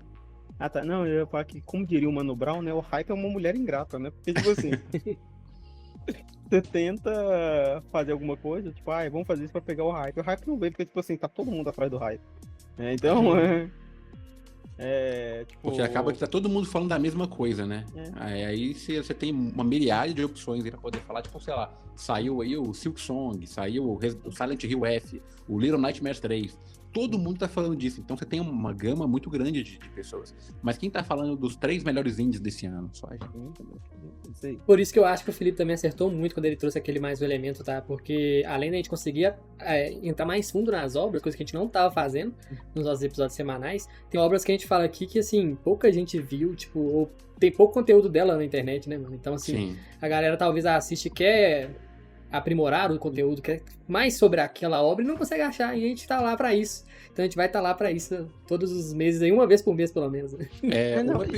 Ah, tá. Não, eu ia falar que, como diria o Mano Brown, né? O hype é uma mulher ingrata, né? Porque, tipo assim, você tenta fazer alguma coisa, tipo, vamos fazer isso pra pegar o hype. O hype não vem, porque, tipo assim, tá todo mundo atrás do hype. Então, tipo... Porque acaba que tá todo mundo falando da mesma coisa, né? Aí você tem uma miríade de opções aí pra poder falar, tipo, sei lá, saiu aí o Silk Song, saiu o Silent Hill F, o Little Nightmares 3. Todo mundo tá falando disso, então você tem uma gama muito grande de pessoas. Mas quem tá falando dos 3 melhores indies desse ano? Só a gente. Por isso que eu acho que o Felipe também acertou muito quando ele trouxe aquele mais um elemento, tá? Porque além da gente conseguir entrar mais fundo nas obras, coisa que a gente não tava fazendo nos nossos episódios semanais, tem obras que a gente fala aqui que, assim, pouca gente viu, tipo, ou tem pouco conteúdo dela na internet, né, mano? Então, assim, a galera talvez assiste e quer aprimorar o conteúdo, quer mais sobre aquela obra e não consegue achar, e a gente tá lá pra isso. Então a gente vai estar lá pra isso todos os meses, aí, uma vez por mês pelo menos.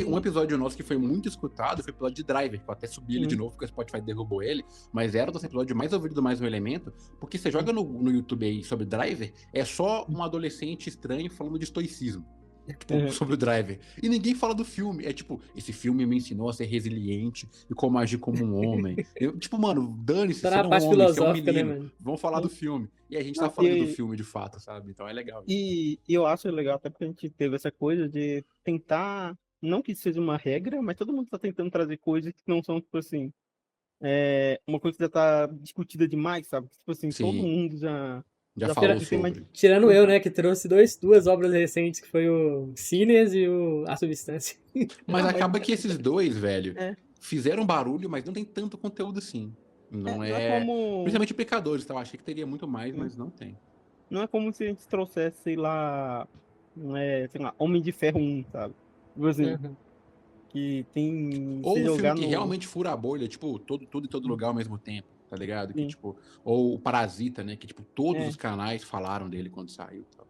Um episódio nosso que foi muito escutado foi o episódio de Driver, que eu até subi ele de novo porque o Spotify derrubou ele, mas era o nosso episódio mais ouvido do Mais Um Elemento, porque você joga no YouTube aí sobre Driver, é só um adolescente estranho falando de estoicismo. Sobre o Driver. E ninguém fala do filme. É tipo, esse filme me ensinou a ser resiliente e como agir como um homem. Tipo, mano, dane-se, tá na parte filosófica, né, mano? Vamos falar do filme. E a gente tá falando do filme de fato, sabe? Então é legal. E eu acho legal até porque a gente teve essa coisa de tentar, não que seja uma regra, mas todo mundo tá tentando trazer coisas que não são, tipo assim, uma coisa que já tá discutida demais, sabe? Tipo assim, todo mundo já falou sobre. Tirando eu, né, que trouxe duas obras recentes, que foi o Sinners e A Substância. Mas acaba que esses dois, velho, fizeram barulho, mas não tem tanto conteúdo assim. Não é como... Principalmente Pecadores, tá? Eu achei que teria muito mais, mas não tem. Não é como se a gente trouxesse, sei lá, sei lá, Homem de Ferro 1, sabe? Tipo assim, que tem... Ou um filme que realmente fura a bolha, tipo, tudo em todo lugar ao mesmo tempo, tá ligado? Que, tipo, ou o Parasita, né? Que, tipo, todos os canais falaram dele quando saiu. Tal.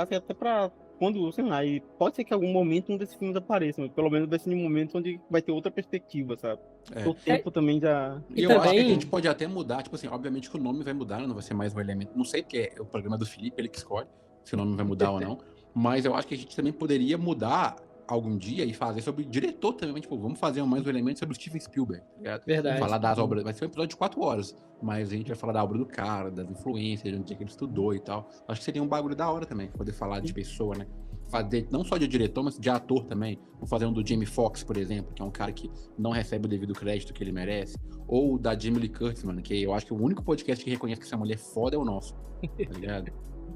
Até pra quando, sei lá, e pode ser que em algum momento um desses filmes apareça, mas pelo menos vai ser um momento onde vai ter outra perspectiva, sabe? O tempo também já... E eu acho que a gente pode até mudar, tipo assim, obviamente que o nome vai mudar, não vai ser mais um elemento, não sei porque é o programa do Felipe, ele que escolhe se o nome vai mudar ou não, mas eu acho que a gente também poderia mudar algum dia e fazer sobre diretor também, tipo, vamos fazer mais um elemento sobre o Steven Spielberg, tá ligado? Verdade. Falar das obras, vai ser um episódio de 4 horas, mas a gente vai falar da obra do cara, das influências, de onde é que ele estudou e tal. Acho que seria um bagulho da hora também, poder falar de pessoa, né? Fazer não só de diretor, mas de ator também. Vou fazer um do Jamie Foxx, por exemplo, que é um cara que não recebe o devido crédito que ele merece. Ou da Jamie Lee Curtis, mano, que eu acho que o único podcast que reconhece que essa mulher é foda é o nosso, tá ligado?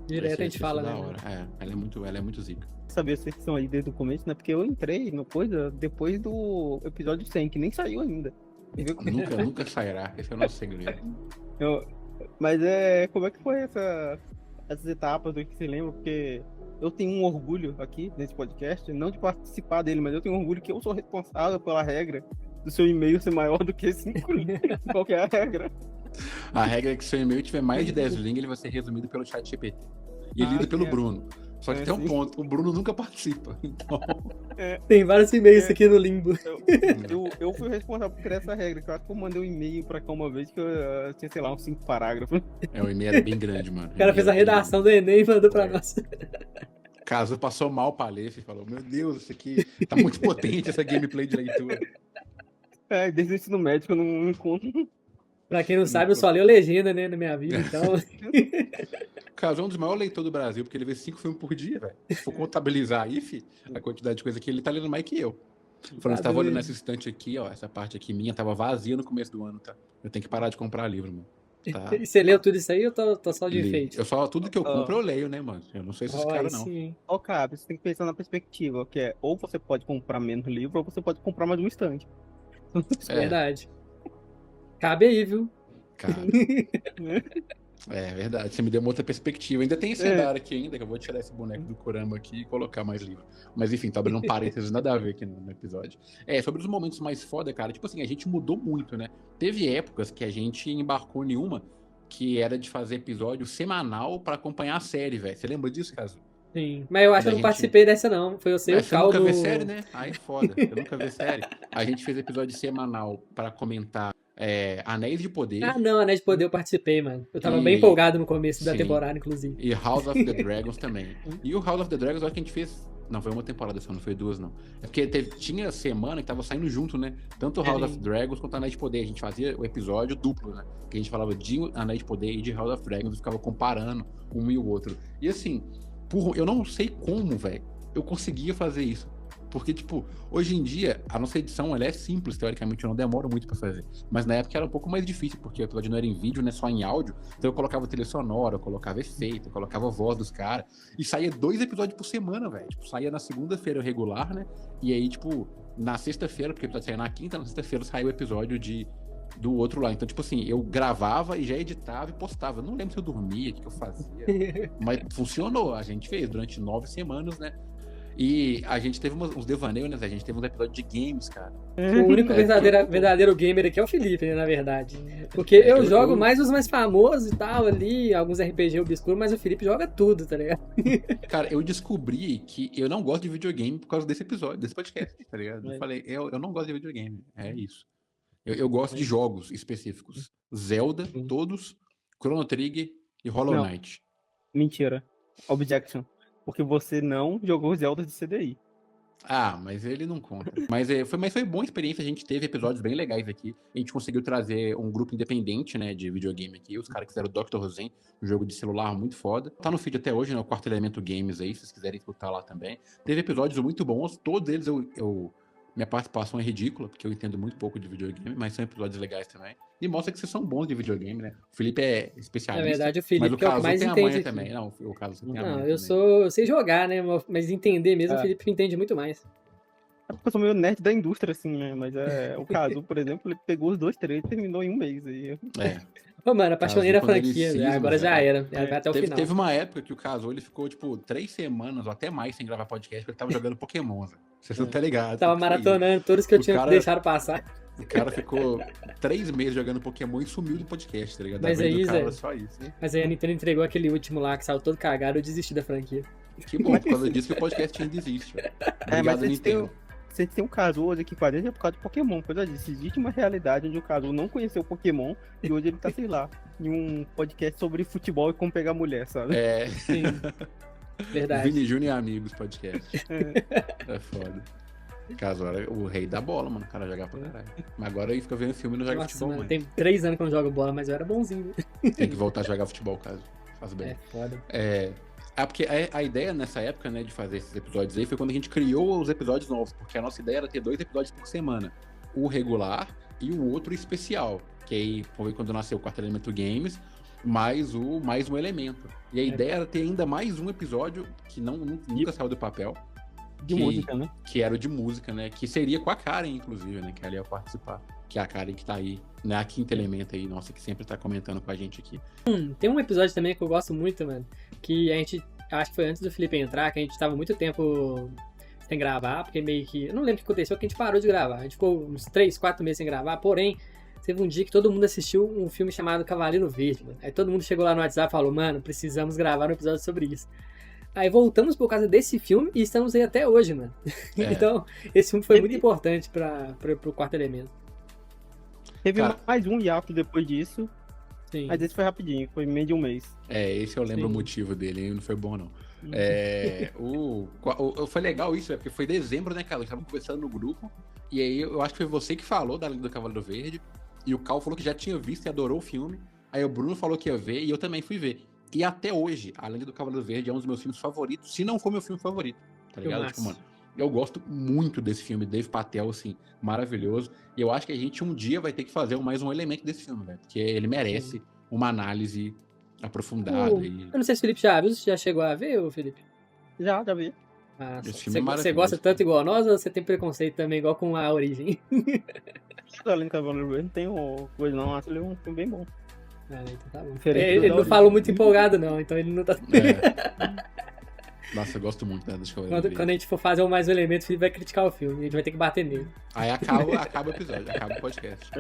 Direto a gente fala, né? Ela é muito zica. Saber se vocês estão aí desde o começo, né? Porque eu entrei no coisa depois do episódio 100, que nem saiu ainda. Nunca sairá, esse é o nosso segredo. Mas como é que foi essas etapas do que você lembra? Porque eu tenho um orgulho aqui nesse podcast, não de participar dele, mas eu tenho um orgulho que eu sou responsável pela regra do seu e-mail ser maior do que 5 linhas. Qual que é a regra? A regra é que se seu e-mail tiver mais de 10 linhas, ele vai ser resumido pelo chat GPT. E lido pelo Bruno. Só que tem um ponto, o Bruno nunca participa. Então... Tem vários e-mails aqui no limbo. Eu fui responsável por essa regra, que eu acho que eu mandei um e-mail pra cá uma vez que eu tinha, sei lá, uns 5 parágrafos. O e-mail era bem grande, mano. O cara fez a redação do Enem e mandou pra nós. Caso passou mal pra ler, e falou, meu Deus, isso aqui tá muito potente, essa gameplay de leitura. Desde o ensino médico eu não encontro. Pra quem não sabe, eu só leio legenda, né, na minha vida, então... O Caso é um dos maiores leitores do Brasil, porque ele vê 5 filmes por dia, velho. Se for contabilizar aí, a quantidade de coisa que ele tá lendo mais que eu. Falando, você tava olhando essa estante aqui, ó, essa parte aqui minha tava vazia no começo do ano, tá? Eu tenho que parar de comprar livro, mano. Tá? E você leu tudo isso aí ou tô só de enfeite? Tudo que eu compro eu leio, né, mano? Eu não sou esses caras, não. Cara, você tem que pensar na perspectiva, que é ou você pode comprar menos livro, ou você pode comprar mais um estante. Verdade. Cabe aí, viu? Cabe. É verdade, você me deu uma outra perspectiva. Ainda tem esse andar aqui ainda, que eu vou tirar esse boneco do Kurama aqui e colocar mais livro. Mas enfim, tá abrindo um parênteses, nada a ver aqui no episódio. Sobre os momentos mais foda, cara, tipo assim, a gente mudou muito, né? Teve épocas que a gente embarcou em uma que era de fazer episódio semanal pra acompanhar a série, velho. Você lembra disso, Caso? Sim, mas eu acho que eu não participei dessa não, foi você e o Caldo. Você nunca vê série, né? Aí foda, você nunca vê série. A gente fez episódio semanal pra comentar Anéis de Poder. Ah, não, Anéis de Poder eu participei, mano. Eu tava bem empolgado no começo da temporada, inclusive. E House of the Dragons também. E o House of the Dragons, eu acho que a gente fez... Não, foi uma temporada só, não foi 2, não. É porque tinha semana que tava saindo junto, né? Tanto House of Dragons quanto Anéis de Poder. A gente fazia o episódio duplo, né? Que a gente falava de Anéis de Poder e de House of Dragons e ficava comparando um e o outro. E assim, eu não sei como, velho, eu conseguia fazer isso. Porque, tipo, hoje em dia, a nossa edição, ela é simples, teoricamente, eu não demoro muito pra fazer. Mas na época era um pouco mais difícil, porque o episódio não era em vídeo, né, só em áudio. Então eu colocava trilha sonora, eu colocava efeito, eu colocava a voz dos caras. E saía 2 episódios por semana, velho. Tipo, saía na segunda-feira regular, né? E aí, tipo, na sexta-feira, porque o episódio saía na quinta, na sexta-feira saiu o episódio do outro lá. Então, tipo assim, eu gravava e já editava e postava. Eu não lembro se eu dormia, o que eu fazia. Mas funcionou. A gente fez durante 9 semanas, né? E a gente teve uns devaneios, né? A gente teve uns episódios de games, cara. O único verdadeiro gamer aqui é o Felipe, né, na verdade. Porque eu jogo mais os mais famosos e tal ali, alguns RPG obscuros, mas o Felipe joga tudo, tá ligado? Cara, eu descobri que eu não gosto de videogame por causa desse episódio, desse podcast, tá ligado? Eu falei, eu não gosto de videogame, é isso. Eu gosto de jogos específicos. Zelda, todos, Chrono Trigger e Hollow Knight. Mentira. Objection. Porque você não jogou Zelda de CDI. Ah, mas ele não conta. Mas foi boa experiência, a gente teve episódios bem legais aqui. A gente conseguiu trazer um grupo independente, né, de videogame aqui. Os caras que fizeram o Dr. Zen, um jogo de celular muito foda. Tá no feed até hoje, né, o Quarto Elemento Games aí, se vocês quiserem escutar lá também. Teve episódios muito bons, todos eles minha participação é ridícula, porque eu entendo muito pouco de videogame, mas são episódios legais também. E mostra que vocês são bons de videogame, né? O Felipe é especialista. Na verdade, o Felipe é o que mais entende. Também. Não, o caso você tem a manha eu sei jogar, né? Mas entender mesmo, o Felipe entende muito mais. É porque eu sou meio nerd da indústria, assim, né? Mas o caso, por exemplo, ele pegou os 2 trailers e terminou em um mês. Aí. Pô, mano, apaixonei na franquia, cisma, agora já era. Vai até o final. Teve uma época que o Casou, ele ficou, 3 semanas ou até mais sem gravar podcast, porque ele tava jogando Pokémon, Zé. Você não tá ligado. Tava maratonando todos que eu tinha deixado passar. O cara ficou 3 meses jogando Pokémon e sumiu do podcast, tá ligado? Mas aí, Zé, só isso, né? Mas aí a Nintendo entregou aquele último lá que saiu todo cagado, eu desisti da franquia. Que bom, por causa disso que o podcast ainda existe. Obrigado, mas Nintendo. Você tem um Kazu hoje aqui com a gente é por causa de Pokémon. Pois eu disse, existe uma realidade onde o Kazu não conheceu o Pokémon e hoje ele tá, sei lá, em um podcast sobre futebol e como pegar mulher, sabe? Sim. Verdade. Vini Júnior e Amigos podcast. É foda. Caso era o rei da bola, mano. O cara jogava pra caralho. Mas agora ele fica vendo filme e não joga futebol, mano. Tem 3 anos que eu não jogo bola, mas eu era bonzinho. Tem que voltar a jogar futebol, caso. Faz bem. É foda. Porque a ideia nessa época, né, de fazer esses episódios aí foi quando a gente criou os episódios novos, porque a nossa ideia era ter 2 episódios por semana. O regular e o outro especial, que aí foi quando nasceu o Quarto Elemento Games, mais um elemento. E a ideia era ter ainda mais um episódio que nunca saiu do papel. De música, né? Que era o de música, né? Que seria com a Karen, inclusive, né? Que ela ia participar. Que é a Karen que tá aí, né? A quinta elemento aí, nossa, que sempre tá comentando com a gente aqui. Tem um episódio também que eu gosto muito, mano. Que a gente, acho que foi antes do Felipe entrar, que a gente tava muito tempo sem gravar, porque meio que... Eu não lembro o que aconteceu, que a gente parou de gravar. A gente ficou uns 3, 4 meses sem gravar, porém... Teve um dia que todo mundo assistiu um filme chamado Cavaleiro Verde, mano. Aí todo mundo chegou lá no WhatsApp e falou, mano, precisamos gravar um episódio sobre isso. Aí voltamos por causa desse filme e estamos aí até hoje, mano. Então, esse filme foi muito importante pro Quarto Elemento. Teve mais um hiato depois disso. Sim. Mas esse foi rapidinho, foi meio de um mês. Esse eu lembro o motivo dele, não foi bom, não. Foi legal isso, porque foi dezembro, né, cara? A gente tava conversando no grupo, e aí eu acho que foi você que falou da Lenda do Cavaleiro Verde, e o Cal falou que já tinha visto e adorou o filme, aí o Bruno falou que ia ver, e eu também fui ver. E até hoje, A Lenda do Cavaleiro Verde é um dos meus filmes favoritos, se não for meu filme favorito, tá ligado? Tipo, mano, eu gosto muito desse filme, Dave Patel, assim, maravilhoso, e eu acho que a gente um dia vai ter que fazer mais um elemento desse filme, velho, porque ele merece uma análise aprofundada. Eu não sei se o Felipe já viu, você já chegou a ver, Felipe? Já vi. Você gosta tanto igual a nós ou você tem preconceito também igual com A Origem? Além do Cavaleiro Verde, não tem coisa não, acho ele um filme bem bom. Então tá bom. Ele não falou muito empolgado não, então ele não tá... Nossa, eu gosto muito da Quando a gente for fazer mais um elemento, o Felipe vai criticar o filme, a gente vai ter que bater nele. Aí acaba o episódio, acaba o podcast.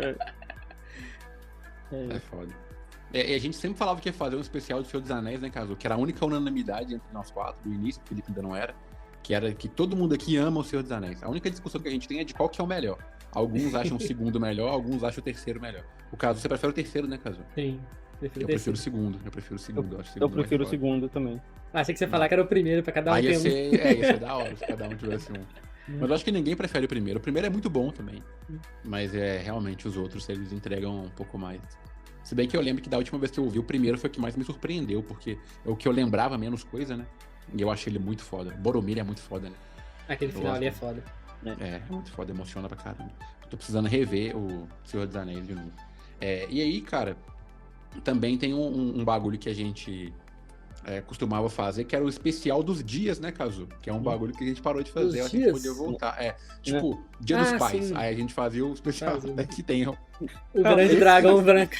É foda. E a gente sempre falava que ia fazer um especial do Senhor dos Anéis, né, Caso? Que era a única unanimidade entre nós 4, do início, o Felipe ainda não era, que era que todo mundo aqui ama o Senhor dos Anéis. A única discussão que a gente tem é de qual que é o melhor. Alguns acham o segundo melhor, alguns acham o terceiro melhor. O Caso, você prefere o terceiro, né, Caso? Sim. Eu prefiro o segundo. Eu prefiro o segundo também. Achei que você ia falar que era o primeiro, pra cada um ter um. Ia ser da hora se cada um tivesse um. Mas eu acho que ninguém prefere o primeiro. O primeiro é muito bom também. Mas realmente os outros, eles entregam um pouco mais. Se bem que eu lembro que da última vez que eu ouvi, o primeiro foi o que mais me surpreendeu, porque é o que eu lembrava menos coisa, né? E eu achei ele muito foda. Boromir é muito foda, né? Aquele final ali é foda. É muito foda, emociona pra caramba. Eu tô precisando rever o Senhor dos Anéis de novo. E aí, cara, também tem um bagulho que a gente costumava fazer, que era o especial dos dias, né, Cazu? Que é um bagulho que a gente parou de fazer, a gente podia voltar. Tipo, Dia dos Pais. Sim. Aí a gente fazia o especial que tem o grande dragão branco.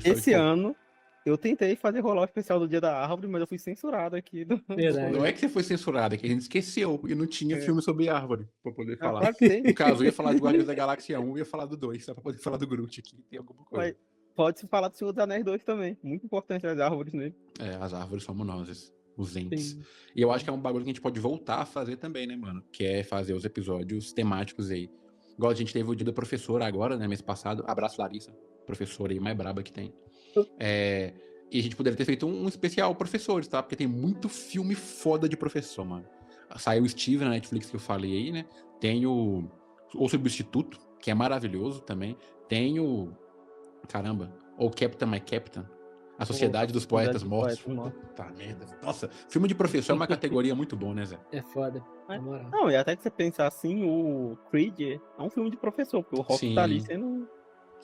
Esse ano eu tentei fazer rolar o especial do Dia da Árvore, mas eu fui censurado aqui. Não é que você foi censurado, é que a gente esqueceu e não tinha filme sobre árvore pra poder falar. Claro que tem. No caso, eu ia falar de Guardiões da Galáxia 1 e ia falar do 2, só pra poder falar do Groot aqui. Tem alguma coisa. Pode-se falar do Senhor dos Anéis 2 também. Muito importante as árvores nele. As árvores somos nós, os entes. Sim. E eu acho que é um bagulho que a gente pode voltar a fazer também, né, mano? Que é fazer os episódios temáticos aí. Igual a gente teve o dia da professora agora, né, mês passado. Abraço, Larissa. Professora aí mais braba que tem. E a gente poderia ter feito um especial professores, tá? Porque tem muito filme foda de professor, mano. Saiu o Steve na Netflix que eu falei aí, né? Tem o Substituto, que é maravilhoso também. Tem o... Caramba. Ou Captain My Captain. A Sociedade dos Poetas Mortos. Tá, merda. Nossa, filme de professor é uma categoria muito boa, né, Zé? É foda. Na moral. Não, e até que você pensar assim, o Creed é um filme de professor, porque o Rock tá ali sendo...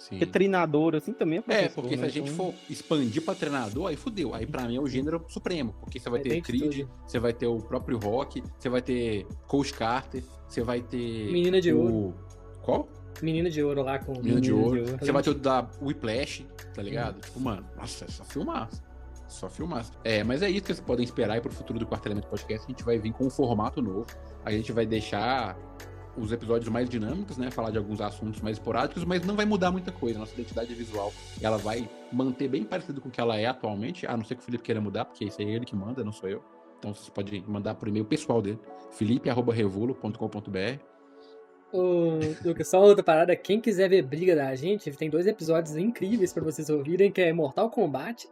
Porque treinador, assim, também é professor. Porque se a gente for expandir pra treinador, aí fudeu. Aí pra mim é o gênero supremo. Porque você vai ter Creed, você vai ter o próprio Rock, você vai ter Coach Carter, você vai ter... Menina de Ouro. Qual? Menino de Ouro lá com... Menino de Ouro. Você vai ter o da Whiplash, tá ligado? Tipo, mano, nossa, é só filmaço. Só filmaço. Mas é isso que vocês podem esperar aí pro futuro do Quarto Elemento Podcast. A gente vai vir com um formato novo. A gente vai deixar os episódios mais dinâmicos, né? Falar de alguns assuntos mais esporádicos, mas não vai mudar muita coisa. Nossa identidade visual, ela vai manter bem parecido com o que ela é atualmente, a não ser que o Felipe queira mudar, porque isso é ele que manda, não sou eu. Então vocês podem mandar por e-mail pessoal dele, felipe@revulo.com.br. Ô, Lucas, só outra parada. Quem quiser ver briga da gente, tem 2 episódios incríveis pra vocês ouvirem, que é Mortal Kombat,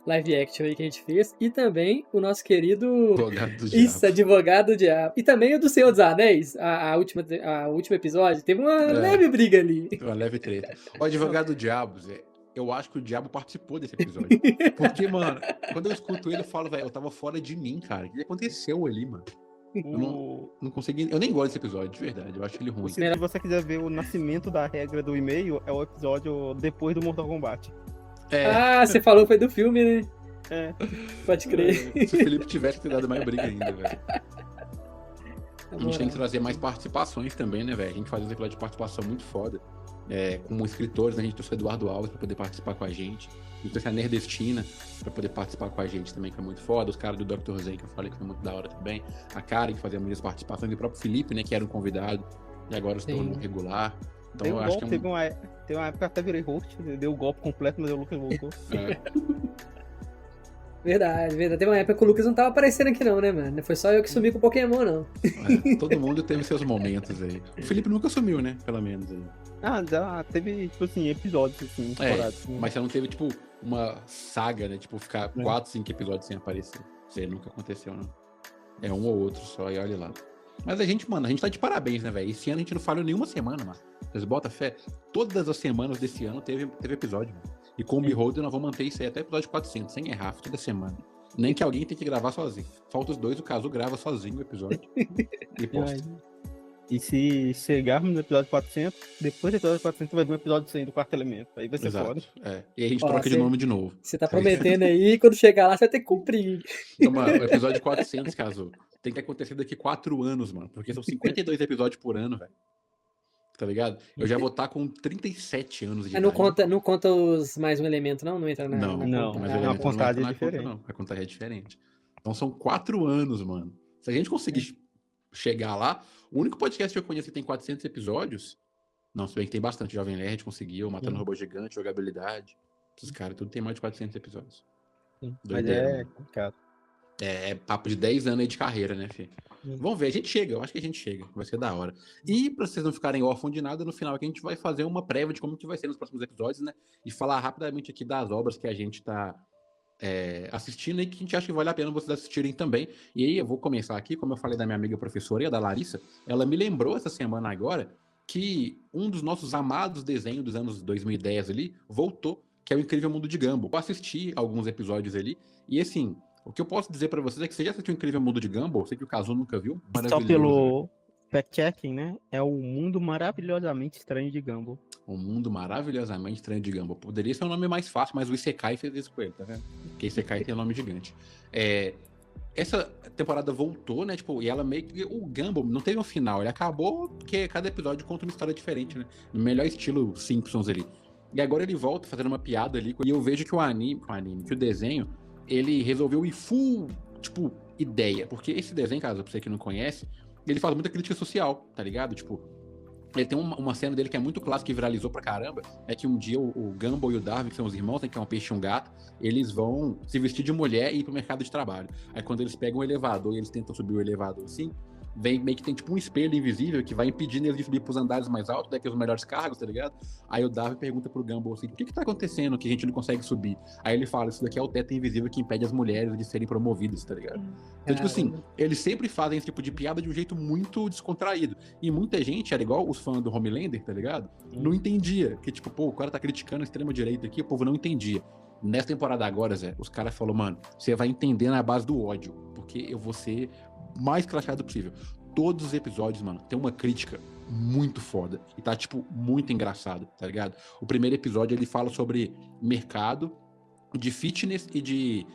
live action aí que a gente fez, e também o nosso querido... Advogado do Diabo. Isso, Advogado do Diabo. E também o do Senhor dos Anéis, a último episódio, teve uma leve briga ali. Uma leve treta. O Advogado do Diabo, Zé, eu acho que o Diabo participou desse episódio. Porque, mano, quando eu escuto ele, eu falo, velho, eu tava fora de mim, cara. O que aconteceu ali, mano? Eu não consegui. Eu nem gosto desse episódio, de verdade. Eu acho ele ruim. Se você quiser ver o nascimento da regra do e-mail, é o episódio depois do Mortal Kombat. Ah, você falou foi do filme, né? Pode crer. Se o Felipe tivesse, ter dado mais briga ainda, velho. A gente tem que trazer mais participações também, né, velho? A gente faz um episódio de participação muito foda. Como escritores, né? A gente trouxe o Eduardo Alves pra poder participar com a gente. A gente trouxe a Nerdestina pra poder participar com a gente também, que é muito foda. Os caras do Dr. Zen, que eu falei que foi muito da hora também. A Karen, que fazia muitas participações. E o próprio Felipe, né, que era um convidado. E agora se tornou um regular. Então eu acho que teve uma época que até virei host, deu o golpe completo, mas o Lucas voltou. Verdade. Teve uma época que o Lucas não tava aparecendo aqui não, né, mano? Foi só eu que sumi com o Pokémon, não. Todo mundo teve seus momentos aí. O Felipe nunca sumiu, né? Pelo menos aí. Já teve, tipo assim, episódios assim, esporádicos. Mas você não teve, tipo, uma saga, né? Tipo, ficar 4, 5 episódios sem aparecer. Isso aí nunca aconteceu, não. É um ou outro só, e olha lá. Mas a gente tá de parabéns, né, velho? Esse ano a gente não falhou nenhuma semana, mano. Vocês botam fé? Todas as semanas desse ano teve episódio, mano. E com o Beholder nós vamos manter isso aí até episódio 400, sem errar, toda semana. Nem que alguém tenha que gravar sozinho. Falta os dois, o Cazu grava sozinho o episódio e posta. E se chegarmos no episódio 400, depois do episódio 400 vai vir um episódio 100 do Quarto Elemento. Aí vai ser foda. E a gente troca de nome de novo. Você tá prometendo aí, e quando chegar lá você vai ter que cumprir. Então, mano, o episódio 400, Cazu, tem que acontecer daqui 4 anos, mano. Porque são 52 episódios por ano, velho. Tá ligado? Eu já vou estar com 37 anos de idade. Não conta os mais um elemento, não? Não entra na conta. Mas a contagem é diferente. Conta, não. A contagem é diferente. Então são 4 anos, mano. Se a gente conseguir chegar lá, o único podcast que eu conheço que tem 400 episódios, não, se bem que tem bastante, Jovem Nerd conseguiu, Matando Robô Gigante, Jogabilidade, esses caras, tudo tem mais de 400 episódios. Mas é complicado. É papo de 10 anos aí de carreira, né, filho? Vamos ver, a gente chega, eu acho que a gente chega, vai ser da hora. E pra vocês não ficarem órfãos de nada, no final aqui a gente vai fazer uma prévia de como que vai ser nos próximos episódios, né? E falar rapidamente aqui das obras que a gente tá assistindo e que a gente acha que vale a pena vocês assistirem também. E aí eu vou começar aqui, como eu falei da minha amiga professora e a da Larissa, ela me lembrou essa semana agora que um dos nossos amados desenhos dos anos 2010 ali voltou, que é o Incrível Mundo de Gumball. Eu assisti alguns episódios ali e assim... O que eu posso dizer pra vocês é que você já assistiu o Incrível Mundo de Gumball, sei que o Cazu nunca viu. Só pelo fact-checking, né? É o Mundo Maravilhosamente Estranho de Gumball. O Mundo Maravilhosamente Estranho de Gumball. Poderia ser um nome mais fácil, mas o Isekai fez isso com ele, tá vendo? Porque Isekai tem um nome gigante. Essa temporada voltou, né? Tipo, e ela meio que... O Gumball não teve um final, ele acabou porque cada episódio conta uma história diferente, né? No melhor estilo Simpsons ali. E agora ele volta fazendo uma piada ali, e eu vejo que que o desenho... ele resolveu ir full, tipo, ideia. Porque esse desenho, caso pra você que não conhece, ele faz muita crítica social, tá ligado? Tipo, ele tem uma cena dele que é muito clássica e viralizou pra caramba. É que um dia o Gumball e o Darwin, que são os irmãos, né, que é um peixe e um gato, eles vão se vestir de mulher e ir pro mercado de trabalho. Aí quando eles pegam o elevador e eles tentam subir o elevador assim, vem meio que tem tipo um espelho invisível que vai impedindo eles de subir pros andares mais altos, daqui os melhores cargos, tá ligado? Aí o Darwin pergunta pro Gumball assim, o que tá acontecendo que a gente não consegue subir? Aí ele fala, isso daqui é o teto invisível que impede as mulheres de serem promovidas, tá ligado? Então, tipo assim, eles sempre fazem esse tipo de piada de um jeito muito descontraído. E muita gente, era igual os fãs do Homelander, tá ligado? Não entendia, que tipo, pô, o cara tá criticando a extrema-direita aqui, o povo não entendia. Nessa temporada agora, Zé, os caras falaram, mano, você vai entender na base do ódio, porque eu vou ser mais crachado possível. Todos os episódios, mano, tem uma crítica muito foda. E tá, tipo, muito engraçado, tá ligado? O primeiro episódio, ele fala sobre mercado de fitness e de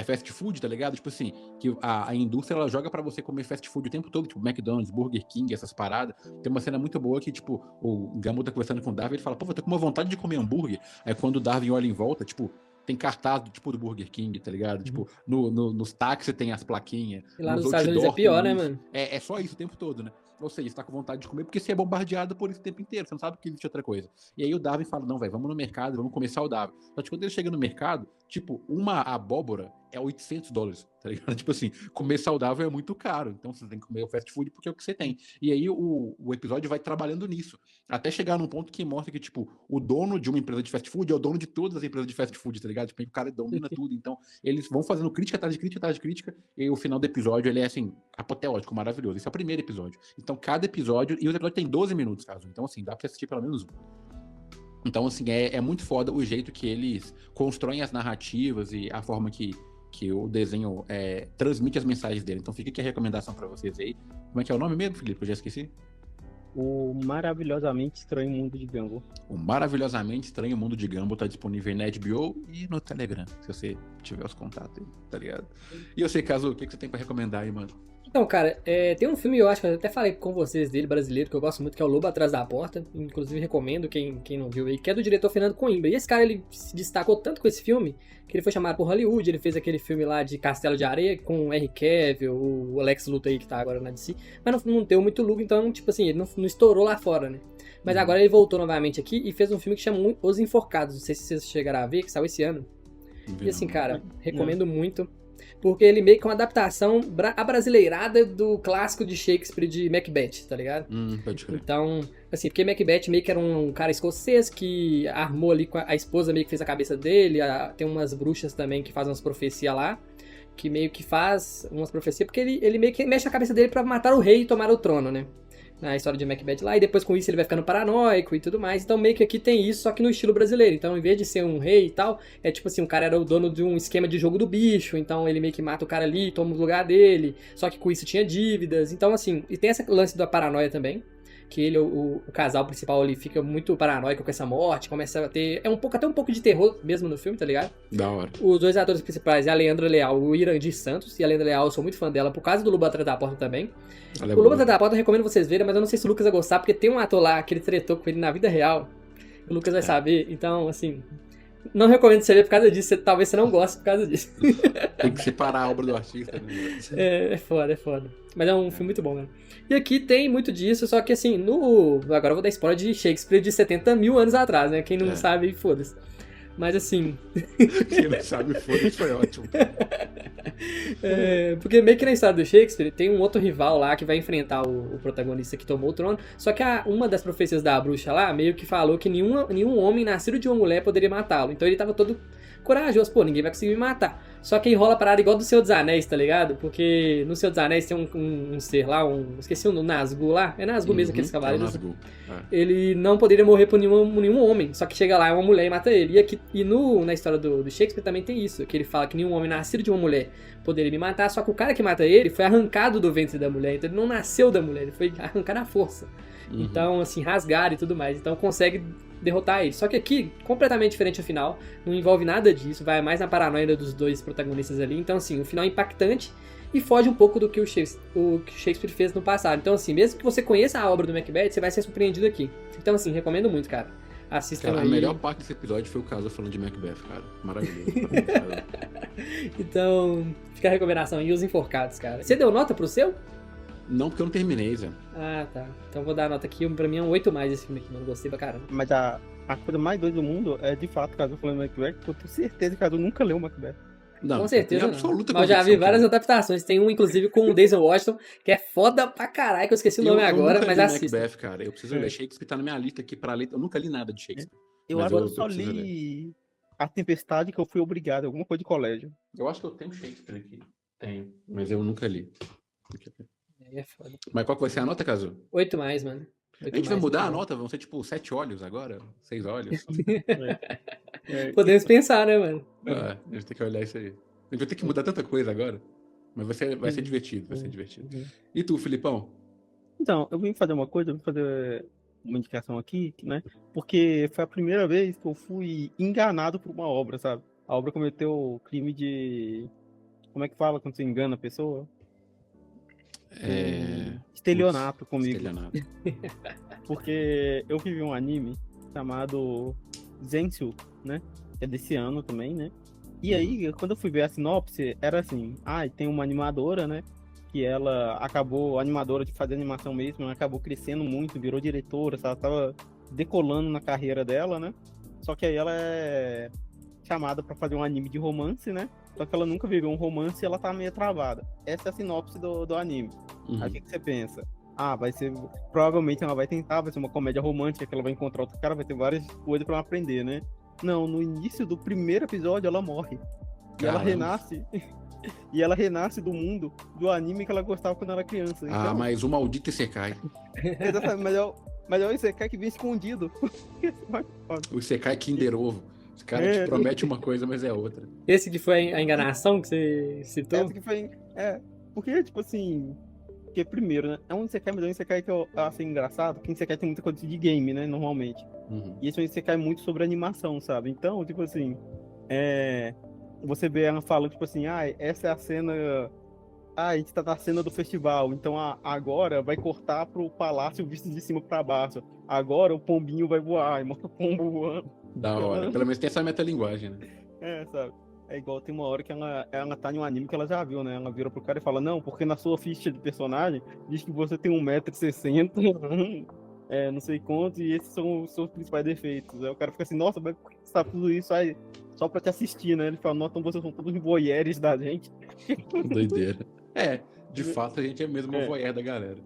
fast food, tá ligado? Tipo assim, que a indústria, ela joga pra você comer fast food o tempo todo, tipo McDonald's, Burger King, essas paradas. Tem uma cena muito boa que, tipo, o Gumball tá conversando com o Darwin, ele fala, pô, eu tô com uma vontade de comer hambúrguer. Aí quando o Darwin olha em volta, tipo, tem cartaz do Burger King, tá ligado? Tipo, nos táxis tem as plaquinhas. E lá nos outdoor Estados Unidos é pior, né, isso. mano? É só isso o tempo todo, né? Ou seja, você tá com vontade de comer porque você é bombardeado por isso o tempo inteiro, você não sabe que existe outra coisa. E aí o Darwin fala, não, velho, vamos no mercado, vamos comer saudável. Só que quando ele chega no mercado, tipo, uma abóbora é $800, tá ligado? Tipo assim, comer saudável é muito caro, então você tem que comer o fast food porque é o que você tem. E aí o episódio vai trabalhando nisso, até chegar num ponto que mostra que, tipo, o dono de uma empresa de fast food é o dono de todas as empresas de fast food, tá ligado? Tipo, o cara domina tudo, então eles vão fazendo crítica atrás de crítica atrás de crítica, e aí, o final do episódio, ele é, assim, apoteótico, maravilhoso. Esse é o primeiro episódio. Então, cada episódio, e o episódio tem 12 minutos, caso. Então, assim, dá pra você assistir pelo menos um. Então, assim, é muito foda o jeito que eles constroem as narrativas e a forma que o desenho transmite as mensagens dele. Então, fica aqui a recomendação pra vocês aí. Como é que é o nome mesmo, Felipe? Eu já esqueci. O Maravilhosamente Estranho Mundo de Gumball. O Maravilhosamente Estranho Mundo de Gumball tá disponível na HBO e no Telegram, se você tiver os contatos aí, tá ligado? E eu sei, Caso, o que você tem pra recomendar aí, mano? Então, cara, tem um filme, eu acho que eu até falei com vocês dele, brasileiro, que eu gosto muito, que é o Lobo Atrás da Porta. Inclusive, recomendo quem não viu aí, que é do diretor Fernando Coimbra. E esse cara, ele se destacou tanto com esse filme, que ele foi chamado por Hollywood, ele fez aquele filme lá de Castelo de Areia, com o Henry Cavill, o Lex Luthor aí, que tá agora na DC. Mas não deu muito lucro, então, tipo assim, ele não estourou lá fora, né? Mas agora ele voltou novamente aqui e fez um filme que chama Os Enforcados. Não sei se vocês chegaram a ver, que saiu esse ano. E assim, cara, recomendo muito. Porque ele meio que é uma adaptação abrasileirada do clássico de Shakespeare de Macbeth, tá ligado? Pode crer. Então, assim, porque Macbeth meio que era um cara escocês que armou ali com a esposa, meio que fez a cabeça dele. Tem umas bruxas também que fazem umas profecias lá, que meio que faz umas profecias, porque ele meio que mexe a cabeça dele pra matar o rei e tomar o trono, né? Na história de Macbeth lá, e depois com isso ele vai ficando paranoico e tudo mais. Então meio que aqui tem isso, só que no estilo brasileiro. Então, em vez de ser um rei e tal, é tipo assim, o cara era o dono de um esquema de jogo do bicho, então ele meio que mata o cara ali, toma o lugar dele, só que com isso tinha dívidas. Então, assim, e tem esse lance da paranoia também, que ele, o casal principal, ele fica muito paranoico com essa morte, começa a ter, até um pouco de terror mesmo no filme, tá ligado? Da hora. Os dois atores principais é a Leandra Leal e o Irandir Santos, e a Leandra Leal, eu sou muito fã dela por causa do Lobo Atrás da Porta também. O Lobo Atrás da Porta eu recomendo vocês verem, mas eu não sei se o Lucas vai gostar, porque tem um ator lá que ele tretou com ele na vida real, o Lucas vai saber, então, assim, não recomendo você ver por causa disso, talvez você não goste por causa disso. Tem que separar a obra do artista, né? É foda. Mas é um filme muito bom, né? E aqui tem muito disso, só que assim, agora eu vou dar spoiler de Shakespeare de 70 mil anos atrás, né? Quem não sabe, foda-se. Mas assim... Quem não sabe, foda-se, foi ótimo. Porque meio que na história do Shakespeare tem um outro rival lá que vai enfrentar o protagonista que tomou o trono, só que uma das profecias da bruxa lá meio que falou que nenhum homem nascido de uma mulher poderia matá-lo. Então ele tava todo corajoso, pô, ninguém vai conseguir me matar. Só que aí rola a parada igual do Senhor dos Anéis, tá ligado? Porque no Senhor dos Anéis tem um ser lá, esqueci o nome, Nazgûl lá. É Nazgûl mesmo, aqueles cavaleiros. Ele não poderia morrer por nenhum homem, só que chega lá, é uma mulher e mata ele. Na história do Shakespeare também tem isso, que ele fala que nenhum homem nascido de uma mulher poderia me matar, só que o cara que mata ele foi arrancado do ventre da mulher, então ele não nasceu da mulher, ele foi arrancado à força. Então, assim, rasgar e tudo mais. Então consegue derrotar ele. Só que aqui, completamente diferente o final, não envolve nada disso, vai mais na paranoia dos dois protagonistas ali. Então, assim, o final é impactante e foge um pouco do que o Shakespeare fez no passado. Então, assim, mesmo que você conheça a obra do Macbeth, você vai ser surpreendido aqui. Então, assim, recomendo muito, cara. Assistam aí. A melhor parte desse episódio foi o caso falando de Macbeth, cara. Maravilhoso. Então, fica a recomendação aí, Os Enforcados, cara. Você deu nota pro seu? Não, porque eu não terminei, Zé. Ah, tá. Então vou dar a nota aqui. Pra mim é um 8+ esse filme aqui, mano. Gostei pra caramba. Mas a coisa mais doida do mundo é, de fato, caso eu falando Macbeth, porque eu tenho certeza que caso eu nunca leu Macbeth. Não, com certeza. Absoluta mas eu já vi várias adaptações. Tem um, inclusive, com o Denzel Washington, que é foda pra caralho, que eu esqueci o nome agora, mas assista. Macbeth, cara. Eu preciso ler. Shakespeare tá na minha lista aqui pra ler. Eu nunca li nada de Shakespeare. Eu agora só li A Tempestade, que eu fui obrigado, alguma coisa de colégio. Eu acho que eu tenho Shakespeare aqui. Tenho, mas eu nunca li. É foda. Mas qual que vai ser a nota, Caso? 8+, mano. 8+, a gente vai mudar a nota? Vão ser tipo 7 olhos agora? 6 olhos? Podemos pensar, né, mano? A gente tem que olhar isso aí. A gente vai ter que mudar tanta coisa agora. Mas vai ser divertido, vai ser divertido. E tu, Filipão? Então, eu vim fazer uma indicação aqui, né? Porque foi a primeira vez que eu fui enganado por uma obra, sabe? A obra cometeu o crime de... Como é que fala quando você engana a pessoa? Estelionato comigo. Estelionato. Porque eu vi um anime chamado Zensu, né? Que é desse ano também, né? E aí, quando eu fui ver a sinopse, era assim, tem uma animadora, né? Que ela acabou, animadora de fazer animação mesmo, ela acabou crescendo muito, virou diretora, ela tava decolando na carreira dela, né? Só que aí ela é chamada pra fazer um anime de romance, né? Só que ela nunca viveu um romance e ela tá meio travada. Essa é a sinopse do anime. Aí o que você pensa? Vai ser. Provavelmente ela vai tentar, vai ser uma comédia romântica que ela vai encontrar outro cara, vai ter várias coisas pra ela aprender, né? Não, no início do primeiro episódio ela morre. E ela renasce. E ela renasce do mundo do anime que ela gostava quando era criança. Então... mas o maldito Isekai. Exatamente, mas é o Isekai que vem escondido. O Isekai Kinder Ovo. Os caras te prometem uma coisa, mas é outra. Esse que foi a enganação que você citou? Esse que foi... porque, tipo assim... Porque, primeiro, né? É um Isekai, mas é um Isekai que eu acho engraçado, porque Isekai tem muita coisa de game, né? Normalmente. E esse é um Isekai muito sobre animação, sabe? Então, tipo assim... Você vê ela falando, tipo assim... essa é a cena... a gente tá na cena do festival, então agora vai cortar pro palácio visto de cima pra baixo. Agora o pombinho vai voar, e mostra o pombo voando. Da hora. Pelo menos tem essa metalinguagem, né? Sabe? É igual tem uma hora que ela tá em um anime que ela já viu, né? Ela vira pro cara e fala, não, porque na sua ficha de personagem diz que você tem 1,60 m, não sei quanto, e esses são os seus principais defeitos. Aí o cara fica assim, nossa, mas por que você sabe tudo isso aí só pra te assistir, né? Ele fala, nossa, então vocês são todos voyeurs da gente. Doideira. De fato a gente é mesmo o voyeur da galera.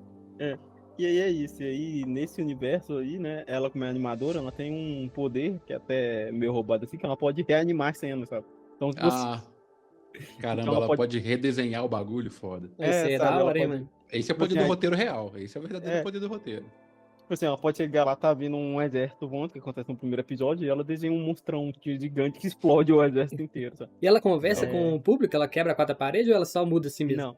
E aí é isso, e aí nesse universo aí, né, ela como é animadora, ela tem um poder que é até meio roubado assim, que ela pode reanimar cenas, sabe? Então, caramba, então ela pode redesenhar o bagulho, foda. Esse é da hora, hein, mano? Esse é o poder do roteiro real, esse é o verdadeiro poder do roteiro. Tipo assim, ela pode chegar lá, tá vindo um exército voando, que acontece no primeiro episódio, e ela desenha um monstrão gigante que explode o exército inteiro, sabe? E ela conversa com o público? Ela quebra a quarta parede ou ela só muda assim mesmo?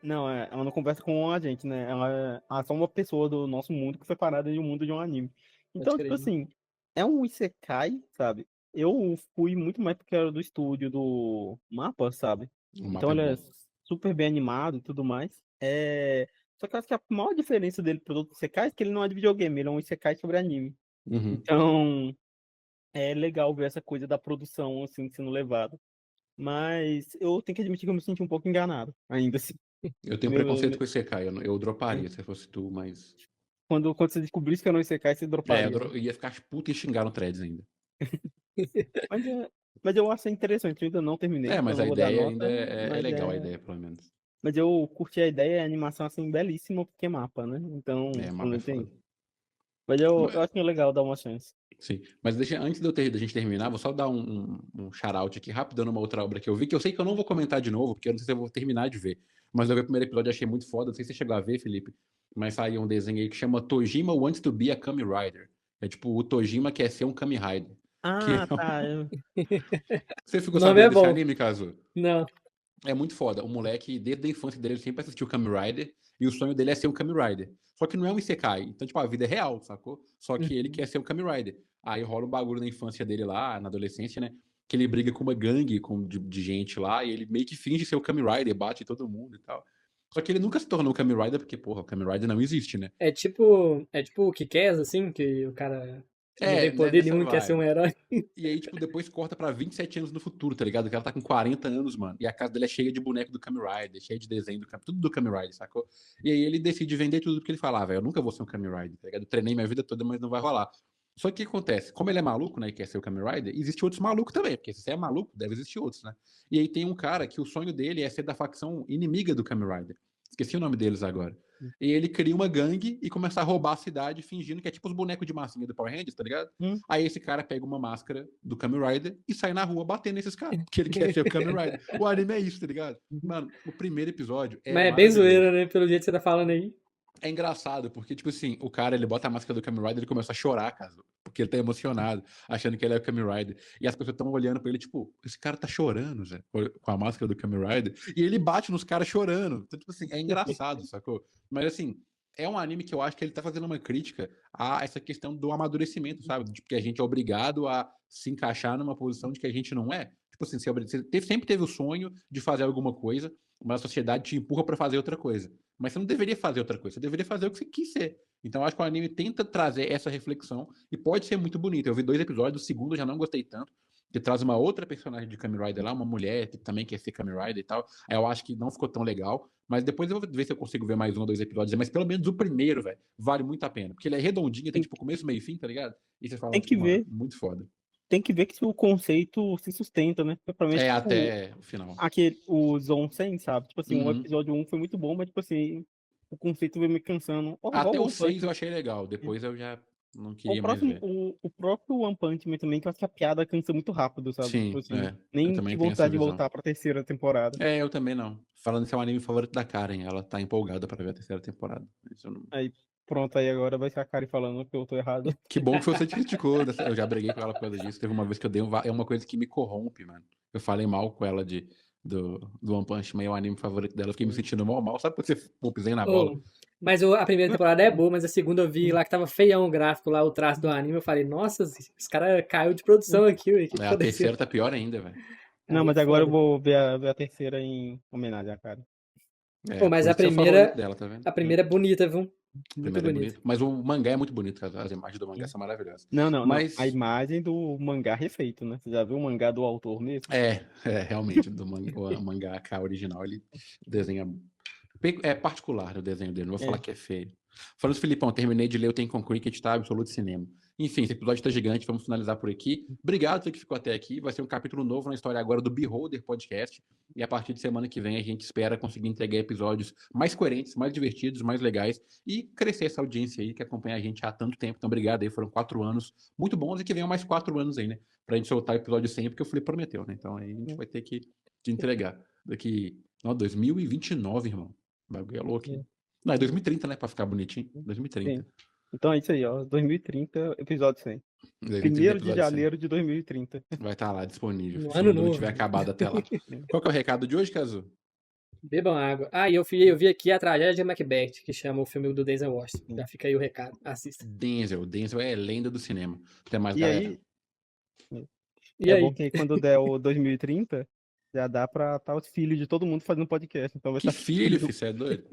Não, ela não conversa com a gente, né? Ela é só uma pessoa do nosso mundo que foi parada de um mundo de um anime. Então, tipo assim, é um Isekai, sabe? Eu fui muito mais porque era do estúdio do Mapa, sabe? Então ele é super bem animado e tudo mais. Só que eu acho que a maior diferença dele para outros Isekais é que ele não é de videogame, ele é um Isekai sobre anime. Então, é legal ver essa coisa da produção, assim, sendo levada. Mas eu tenho que admitir que eu me senti um pouco enganado, ainda assim. Eu tenho preconceito com Isekai, eu droparia se fosse tu, mas... Quando você descobrisse que eu não Isekai, você droparia. Eu ia ficar puto e xingar no threads ainda. Mas eu achei interessante, eu ainda não terminei. Mas a ideia ainda é legal, a ideia, pelo menos. Mas eu curti a ideia, a animação assim, belíssima, porque é mapa, né? Então, mapa é foda. Mas eu acho que é legal dar uma chance. Sim, mas antes da gente terminar, vou só dar um shout-out aqui rápido numa outra obra que eu vi, que eu sei que eu não vou comentar de novo, porque eu não sei se eu vou terminar de ver. Mas eu vi o primeiro episódio e achei muito foda, não sei se você chegou a ver, Felipe, mas saiu um desenho aí que chama Tojima Wants to be a Kamen Rider. É tipo, o Tojima quer ser um Kamen Rider. Tá. Você ficou sabendo desse anime, Kazu? Não. É muito foda. O moleque, desde a infância dele, ele sempre assistiu Kamen Rider, e o sonho dele é ser um Kamen Rider. Só que não é um Isekai. Então, tipo, a vida é real, sacou? Só que ele quer ser um Kamen Rider. Aí rola um bagulho na infância dele lá, na adolescência, né? Que ele briga com uma gangue de gente lá, e ele meio que finge ser o Kamen Rider, bate em todo mundo e tal. Só que ele nunca se tornou Kamen Rider, porque, porra, o Kamen Rider não existe, né? É tipo o Kikés, assim, que o cara não tem poder nenhum e quer ser um herói. E aí, tipo, depois corta pra 27 anos no futuro, tá ligado? O cara tá com 40 anos, mano. E a casa dele é cheia de boneco do Kamen Rider, cheia de desenho do Kamen, tudo do Kamen Rider, sacou? E aí ele decide vender tudo porque ele fala, velho, eu nunca vou ser um Kamen Rider, tá ligado? Eu treinei minha vida toda, mas não vai rolar. Só que o que acontece? Como ele é maluco, né, e quer ser o Kamen Rider, existe outros malucos também, porque se você é maluco, deve existir outros, né? E aí tem um cara que o sonho dele é ser da facção inimiga do Kamen Rider. Esqueci o nome deles agora. E ele cria uma gangue e começa a roubar a cidade fingindo que é tipo os bonecos de massinha do Power Rangers, tá ligado? Aí esse cara pega uma máscara do Kamen Rider e sai na rua batendo nesses caras, porque ele quer ser o Kamen Rider. O anime é isso, tá ligado? Mano, o primeiro episódio Mas é bem zoeira, né? Pelo jeito que você tá falando aí. É engraçado, porque, tipo assim, o cara, ele bota a máscara do Kamen Rider e ele começa a chorar, cara, porque ele tá emocionado, achando que ele é o Kamen Rider. E as pessoas estão olhando pra ele, tipo, esse cara tá chorando, Zé, com a máscara do Kamen Rider. E ele bate nos caras chorando. Então, tipo assim, é engraçado, sacou? Mas, assim, é um anime que eu acho que ele tá fazendo uma crítica a essa questão do amadurecimento, sabe? De que a gente é obrigado a se encaixar numa posição de que a gente não é. Tipo tipo assim, sempre teve o sonho de fazer alguma coisa, mas a sociedade te empurra pra fazer outra coisa. Mas você não deveria fazer outra coisa, você deveria fazer o que você quis ser. Então eu acho que o anime tenta trazer essa reflexão e pode ser muito bonito. Eu vi 2 episódios, o segundo eu já não gostei tanto, que traz uma outra personagem de Kamen Rider lá, uma mulher que também quer ser Kamen Rider e tal. Aí eu acho que não ficou tão legal, mas depois eu vou ver se eu consigo ver mais 1 ou 2 episódios. Mas pelo menos o primeiro, velho, vale muito a pena. Porque ele é redondinho, tem tipo começo, meio e fim, tá ligado? E você fala, Tem que tipo, ver. muito foda. Tem que ver que o conceito se sustenta, né? Provavelmente, tipo, Até o final. os Onsen, sabe? Tipo assim, o Uhum. episódio 1 foi muito bom, mas tipo assim, o conceito veio me cansando. Até o One 6 Punch eu Man. achei legal, depois eu já não O queria mais próximo, ver. o próprio One Punch Man também, que eu acho que a piada cansa muito rápido, sabe? Tipo Sim, assim, eu nem também de tenho essa vontade de visão. voltar pra terceira temporada. Eu também não. Falando que é o anime favorito da Karen, ela tá empolgada pra ver a terceira temporada. Isso eu não... Aí, pronto, aí agora vai ser a Kari falando que eu tô errado. Que bom que você te criticou. Eu já briguei com ela por causa disso. Teve uma vez que eu dei é uma coisa que me corrompe, mano. Eu falei mal com ela do One Punch Man, é o anime favorito dela. Eu fiquei me sentindo mal. Sabe quando você pisei na bola? Mas a primeira temporada é boa, mas a segunda eu vi lá que tava feião o gráfico lá, o traço do anime. Eu falei, nossa, esse cara caiu de produção aqui, ué. Que A terceira tá pior ainda, velho. Não, Aí é mas agora eu foda. vou ver a terceira em homenagem à Kari. Mas Por a isso que é o favorito primeira, dela, tá vendo? a primeira é bonita, viu? Muito Primeiro é bonita. bonito. Mas o mangá é muito bonito, cara. As imagens do mangá são maravilhosas. Não. A Mas imagem do mangá refeito, né? Você já viu o mangá do autor mesmo? realmente, o mangaka original, ele desenha. É particular o desenho dele, não vou falar que é feio. Falando, Filipão, terminei de ler o Tem com Cricket, tá? Absoluto Cinema. Enfim, esse episódio tá gigante, vamos finalizar por aqui. Obrigado por você que ficou até aqui. Vai ser um capítulo novo na história agora do Beholder Podcast. E a partir de semana que vem a gente espera conseguir entregar episódios mais coerentes, mais divertidos, mais legais e crescer essa audiência aí que acompanha a gente há tanto tempo. Então, obrigado aí. Foram 4 anos muito bons e que venham mais 4 anos aí, né? Pra gente soltar o episódio sempre, porque o Felipe prometeu, né? Então aí a gente vai ter que te entregar. Daqui, 2029, irmão. O bagulho é louco, hein? Não, é 2030, né? Pra ficar bonitinho. 2030. Sim. Então é isso aí, ó. 2030, episódio 100. 2030, 1º de episódio 100. janeiro de 2030. Vai estar lá disponível. No Se ano o mundo novo. tiver acabado até lá. Qual que é o recado de hoje, Cazu? Bebam água. E eu vi aqui a tragédia de Macbeth, que chama o filme do Denzel Washington. Já fica aí o recado. Assista. Denzel é lenda do cinema. Até mais, E galera. aí, E é aí? bom que quando der o 2030, já dá pra estar os filhos de todo mundo fazendo podcast. Então vai Que estar filho, filho, você é doido?